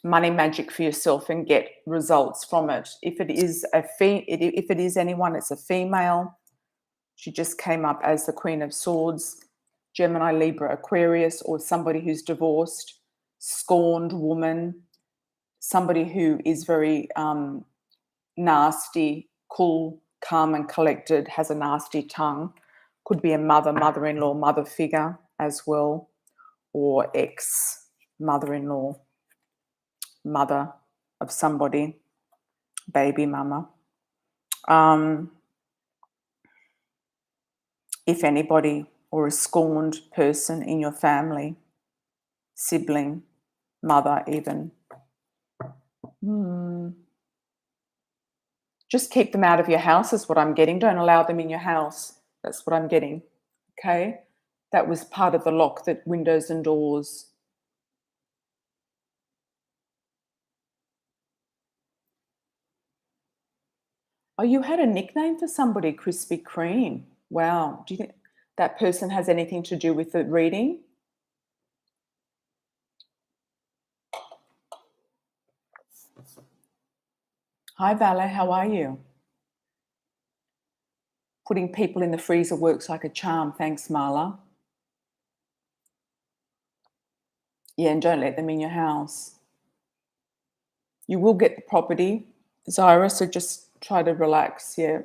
money magic for yourself and get results from it. If it is anyone, it's a female. She just came up as the Queen of Swords, Gemini, Libra, Aquarius, or somebody who's divorced, scorned woman, somebody who is very nasty, cool, calm and collected, has a nasty tongue. Could be a mother, mother-in-law, mother figure as well, or ex-mother-in-law, mother of somebody, baby mama. If anybody, or a scorned person in your family, sibling, mother even. Just keep them out of your house is what I'm getting. Don't allow them in your house. That's what I'm getting. Okay? That was part of the lock, that windows and doors. Oh, you had a nickname for somebody, Krispy Kreme. Wow. Do you think that person has anything to do with the reading? Hi, Vala. How are you? Putting people in the freezer works like a charm. Thanks, Marla. Yeah, and don't let them in your house. You will get the property, Zyra, so just try to relax, yeah.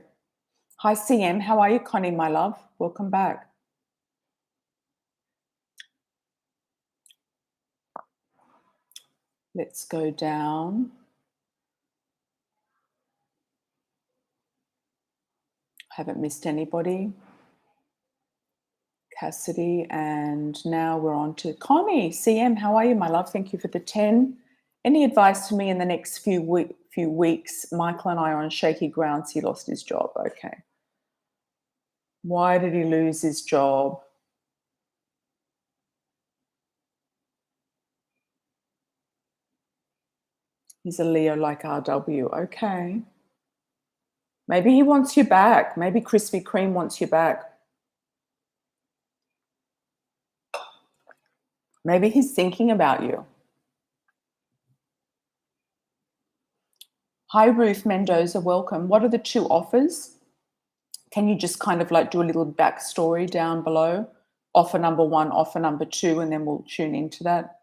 Hi, CM. How are you, Connie, my love? Welcome back. Let's go down. Haven't missed anybody. Cassidy, and now we're on to Connie. CM, how are you, my love? Thank you for the 10. Any advice to me in the next few weeks? Michael and I are on shaky grounds. He lost his job. Okay. Why did he lose his job? He's a Leo like RW. Okay. Maybe he wants you back. Maybe Krispy Kreme wants you back. Maybe he's thinking about you. Hi, Ruth Mendoza. Welcome. What are the 2 offers? Can you just kind of like do a little backstory down below? Offer number 1, offer number 2, and then we'll tune into that.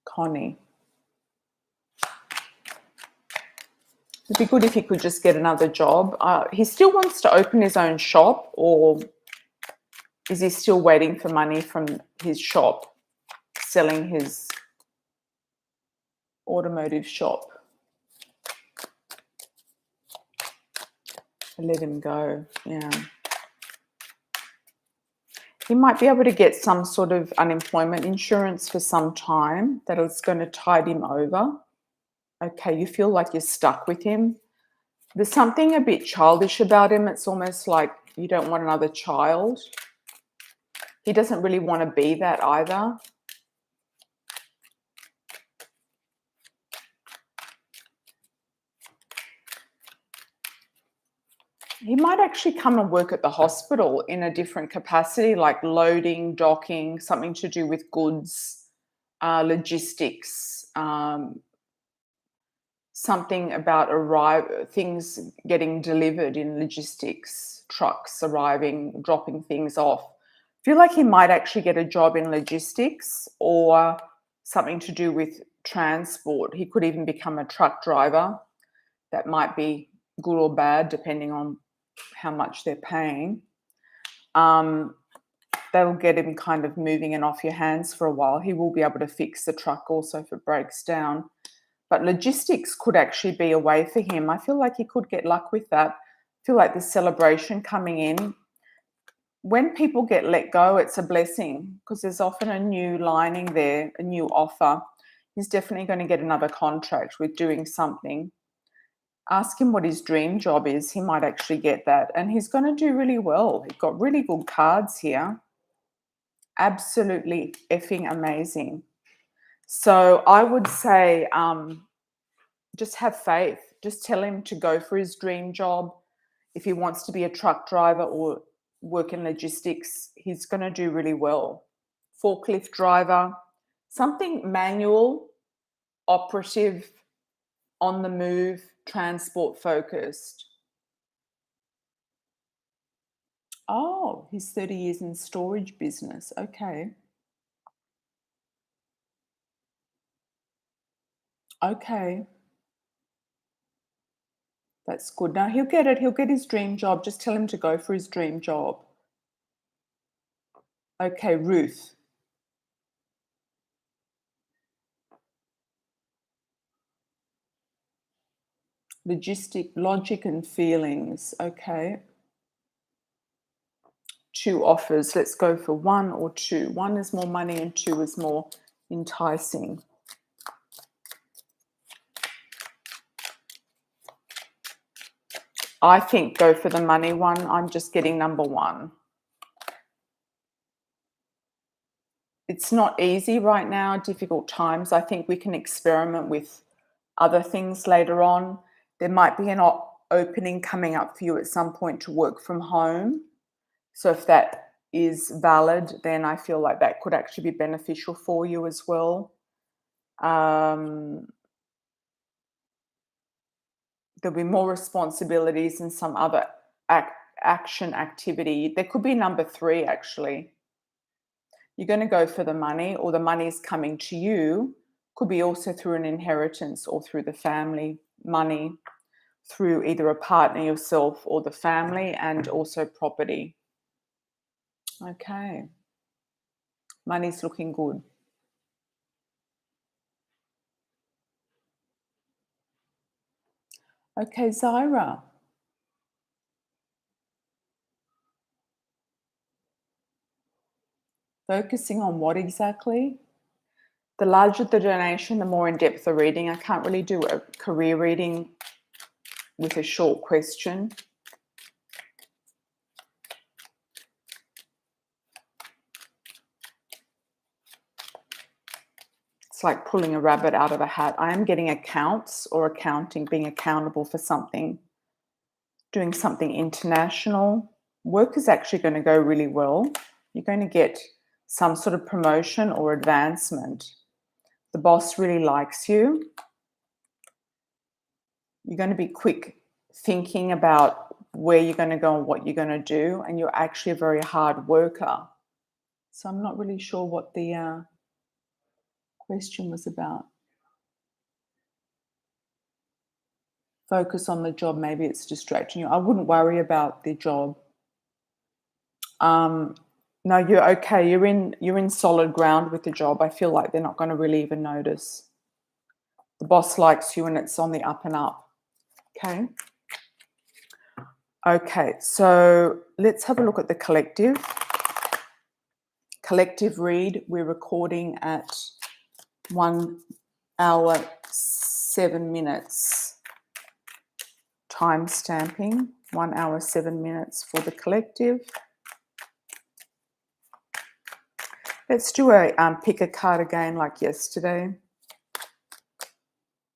Connie. It'd be good if he could just get another job. He still wants to open his own shop, or is he still waiting for money from his shop, selling his automotive shop? Let him go, yeah. He might be able to get some sort of unemployment insurance for some time that is going to tide him over. Okay, you feel like you're stuck with him. There's something a bit childish about him. It's almost like you don't want another child. He doesn't really want to be that either. He might actually come and work at the hospital in a different capacity, like loading, docking, something to do with goods, logistics, something about things getting delivered in logistics, trucks arriving, dropping things off. I feel like he might actually get a job in logistics or something to do with transport. He could even become a truck driver. That might be good or bad, depending on how much they're paying. That'll get him kind of moving and off your hands for a while. He will be able to fix the truck also if it breaks down. But logistics could actually be a way for him. I feel like he could get luck with that. I feel like the celebration coming in. When people get let go, it's a blessing because there's often a new lining there, a new offer. He's definitely going to get another contract with doing something. Ask him what his dream job is. He might actually get that. And he's going to do really well. He's got really good cards here. Absolutely effing amazing. So I would say just have faith. Just tell him to go for his dream job. If he wants to be a truck driver or work in logistics, he's going to do really well. Forklift driver, something manual, operative, on the move, transport focused. Oh, he's 30 years in storage business. Okay. Okay. That's good. Now he'll get it. He'll get his dream job. Just tell him to go for his dream job. Okay, Ruth. Logic and feelings. Okay. 2 offers. Let's go for 1 or 2. 1 is more money and 2 is more enticing. I think go for the money one. I'm just getting number 1. It's not easy right now, difficult times. I think we can experiment with other things later on. There might be an opening coming up for you at some point to work from home. So if that is valid, then I feel like that could actually be beneficial for you as well. There'll be more responsibilities and some other action activity. There could be number 3, actually. You're going to go for the money, or the money's coming to you. Could be also through an inheritance or through the family. Money through either a partner, yourself, or the family, and also property. Okay. Money's looking good. Okay, Zaira. Focusing on what exactly? The larger the donation, the more in-depth the reading. I can't really do a career reading with a short question. It's like pulling a rabbit out of a hat. I am getting accounts or accounting, being accountable for something, doing something international. Work is actually going to go really well. You're going to get some sort of promotion or advancement. The boss really likes you. You're going to be quick thinking about where you're going to go and what you're going to do, and you're actually a very hard worker. So I'm not really sure what the question was about. Focus on the job. Maybe it's distracting you. I wouldn't worry about the job. No, you're okay. You're in solid ground with the job. I feel like they're not going to really even notice. The boss likes you and it's on the up and up. Okay. Okay, so let's have a look at the collective. Collective read, we're recording at 1 hour, 7 minutes. Time stamping, 1 hour, 7 minutes for the collective. Let's do a pick a card again like yesterday.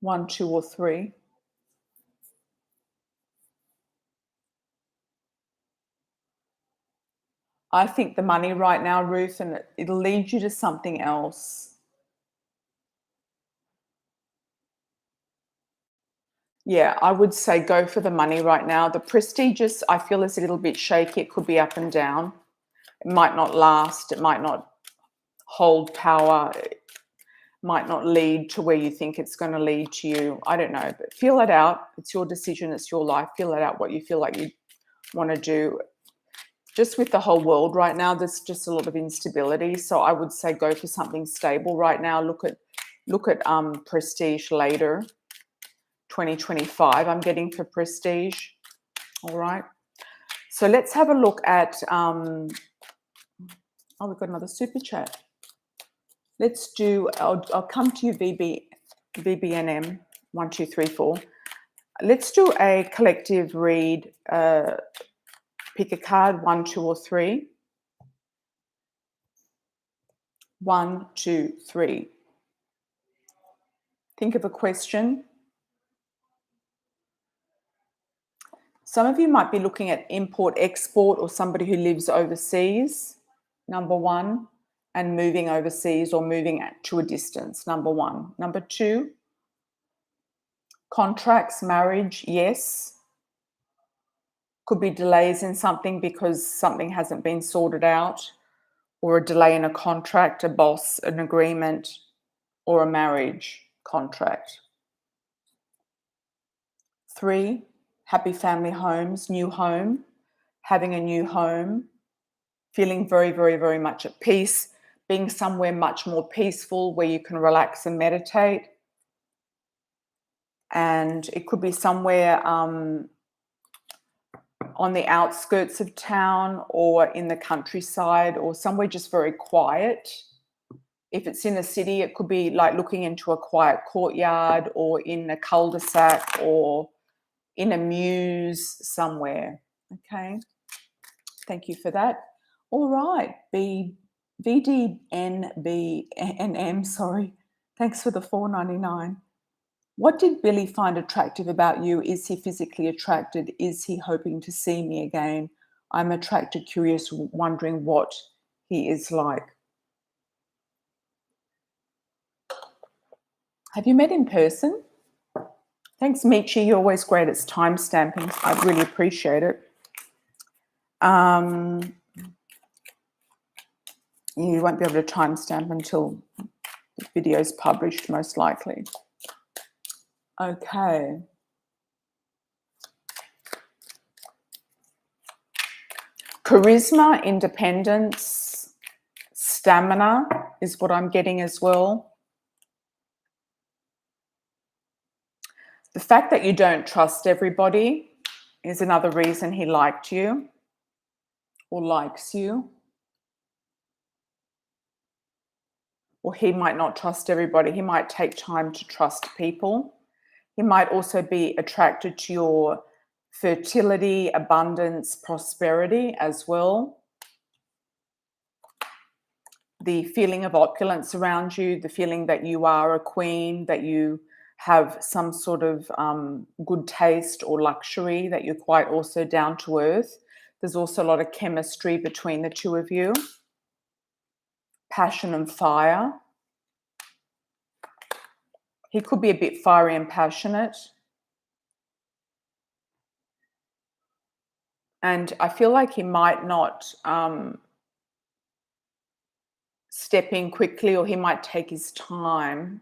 1, 2, or 3. I think the money right now, Ruth, and it'll lead you to something else. Yeah, I would say go for the money right now. The prestigious, I feel, is a little bit shaky. It could be up and down. It might not last. It might not hold power. It might not lead to where you think it's going to lead to you. I don't know, but feel it out. It's your decision. It's your life. Feel it out, what you feel like you want to do. Just with the whole world right now, there's just a lot of instability. So I would say go for something stable right now. Look at prestige later. 2025 I'm getting for prestige. All right. So let's have a look at oh, we've got another super chat. Let's do, I'll come to you, VBNM 1, 2, 3, 4. Let's do a collective read. Pick a card, 1, 2, or 3. 1, 2, 3. Think of a question. Some of you might be looking at import, export, or somebody who lives overseas, number 1, and moving overseas or moving to a distance, number 1. Number 2, contracts, marriage, yes. Could be delays in something because something hasn't been sorted out, or a delay in a contract, a boss, an agreement, or a marriage contract. 3, happy family homes, new home, having a new home, feeling very, very, very much at peace, being somewhere much more peaceful where you can relax and meditate. And it could be somewhere on the outskirts of town or in the countryside or somewhere just very quiet. If it's in a city, it could be like looking into a quiet courtyard or in a cul-de-sac or in a mews somewhere. Okay. Thank you for that. All right. VDNBNM, sorry. Thanks for the $4.99. What did Billy find attractive about you? Is he physically attracted? Is he hoping to see me again? I'm attracted, curious, wondering what he is like. Have you met in person? Thanks, Michi. You're always great at time stamping. I really appreciate it. You won't be able to timestamp until the video is published, most likely. Okay. Charisma, independence, stamina is what I'm getting as well. The fact that you don't trust everybody is another reason he liked you or likes you. Or he might not trust everybody. He might take time to trust people. He might also be attracted to your fertility, abundance, prosperity as well. The feeling of opulence around you, the feeling that you are a queen, that you have some sort of good taste or luxury, that you're quite also down to earth. There's also a lot of chemistry between the two of you. Passion and fire. He could be a bit fiery and passionate. And I feel like he might not step in quickly, or he might take his time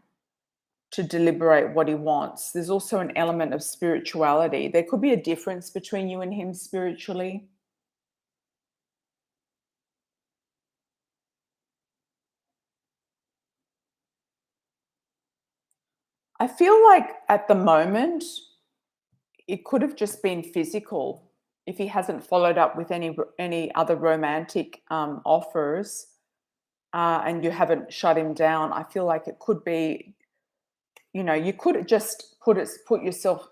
to deliberate what he wants. There's also an element of spirituality. There could be a difference between you and him spiritually. I feel like at the moment, it could have just been physical. If he hasn't followed up with any other romantic offers, and you haven't shut him down, I feel like it could be, you could just put yourself,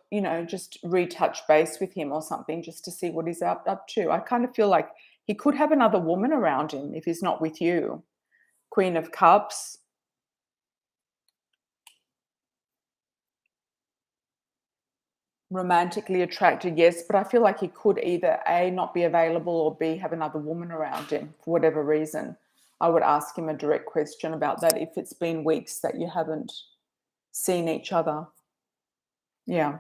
just retouch base with him or something, just to see what he's up to. I kind of feel like he could have another woman around him if he's not with you. Queen of Cups. Romantically attracted, yes, but I feel like he could either A, not be available, or B, have another woman around him for whatever reason. I would ask him a direct question about that if it's been weeks that you haven't seen each other. Yeah.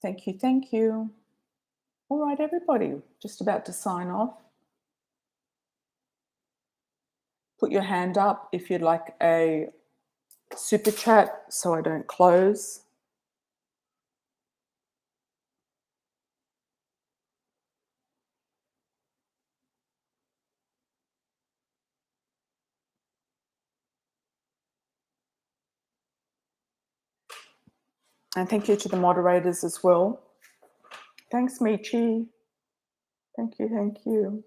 Thank you, thank you. All right, everybody, just about to sign off. Put your hand up if you'd like a super chat so I don't close. And thank you to the moderators as well. Thanks, Michi. Thank you, thank you.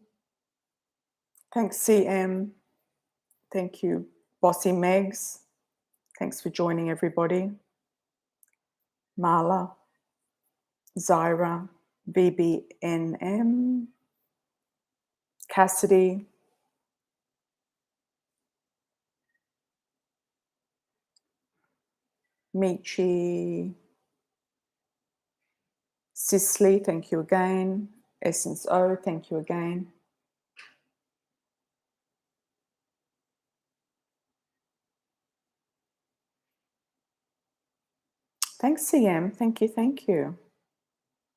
Thanks, CM. Thank you, Bossy Megs. Thanks for joining, everybody. Marla, Zyra, BBNM, Cassidy, Michi, Sisley, thank you again. Essence O, thank you again. Thanks, CM. Thank you, thank you.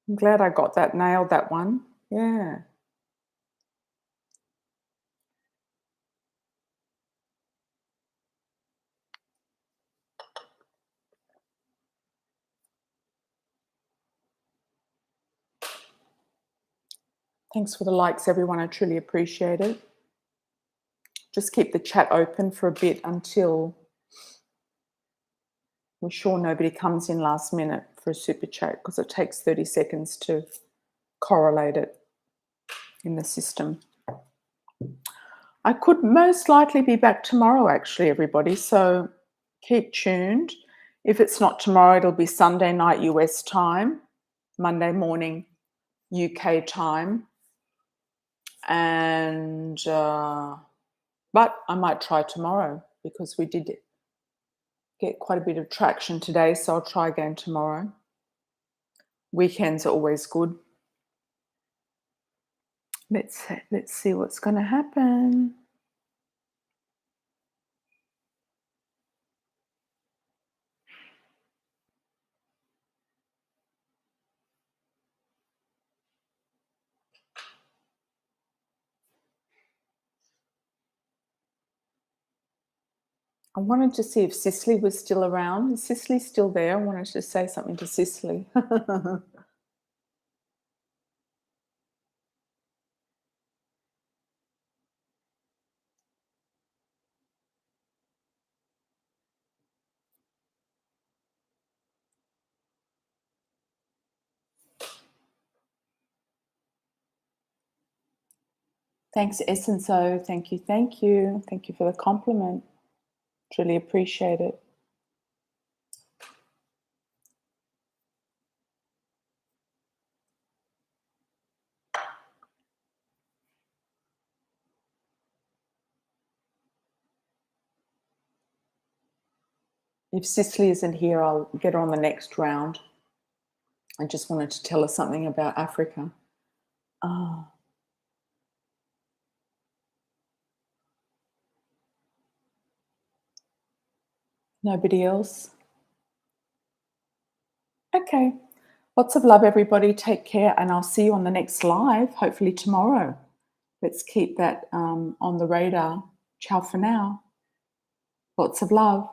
I'm glad I got that, nailed that one. Yeah. Thanks for the likes, everyone. I truly appreciate it. Just keep the chat open for a bit until we're sure nobody comes in last minute for a super chat, because it takes 30 seconds to correlate it in the system. I could most likely be back tomorrow, actually, everybody, so keep tuned. If it's not tomorrow, it'll be Sunday night US time, Monday morning UK time, and but I might try tomorrow, because we did get quite a bit of traction today, so I'll try again tomorrow. Weekends are always good. Let's see what's going to happen. I wanted to see if Cicely was still around. Is Cicely still there? I wanted to say something to Cicely. Thanks, Essenso. Thank you, thank you. Thank you for the compliment. Truly appreciate it. If Cicely isn't here, I'll get her on the next round. I just wanted to tell her something about Africa. Oh. Nobody else? Okay. Lots of love, everybody. Take care, and I'll see you on the next live, hopefully tomorrow. Let's keep that on the radar. Ciao for now. Lots of love.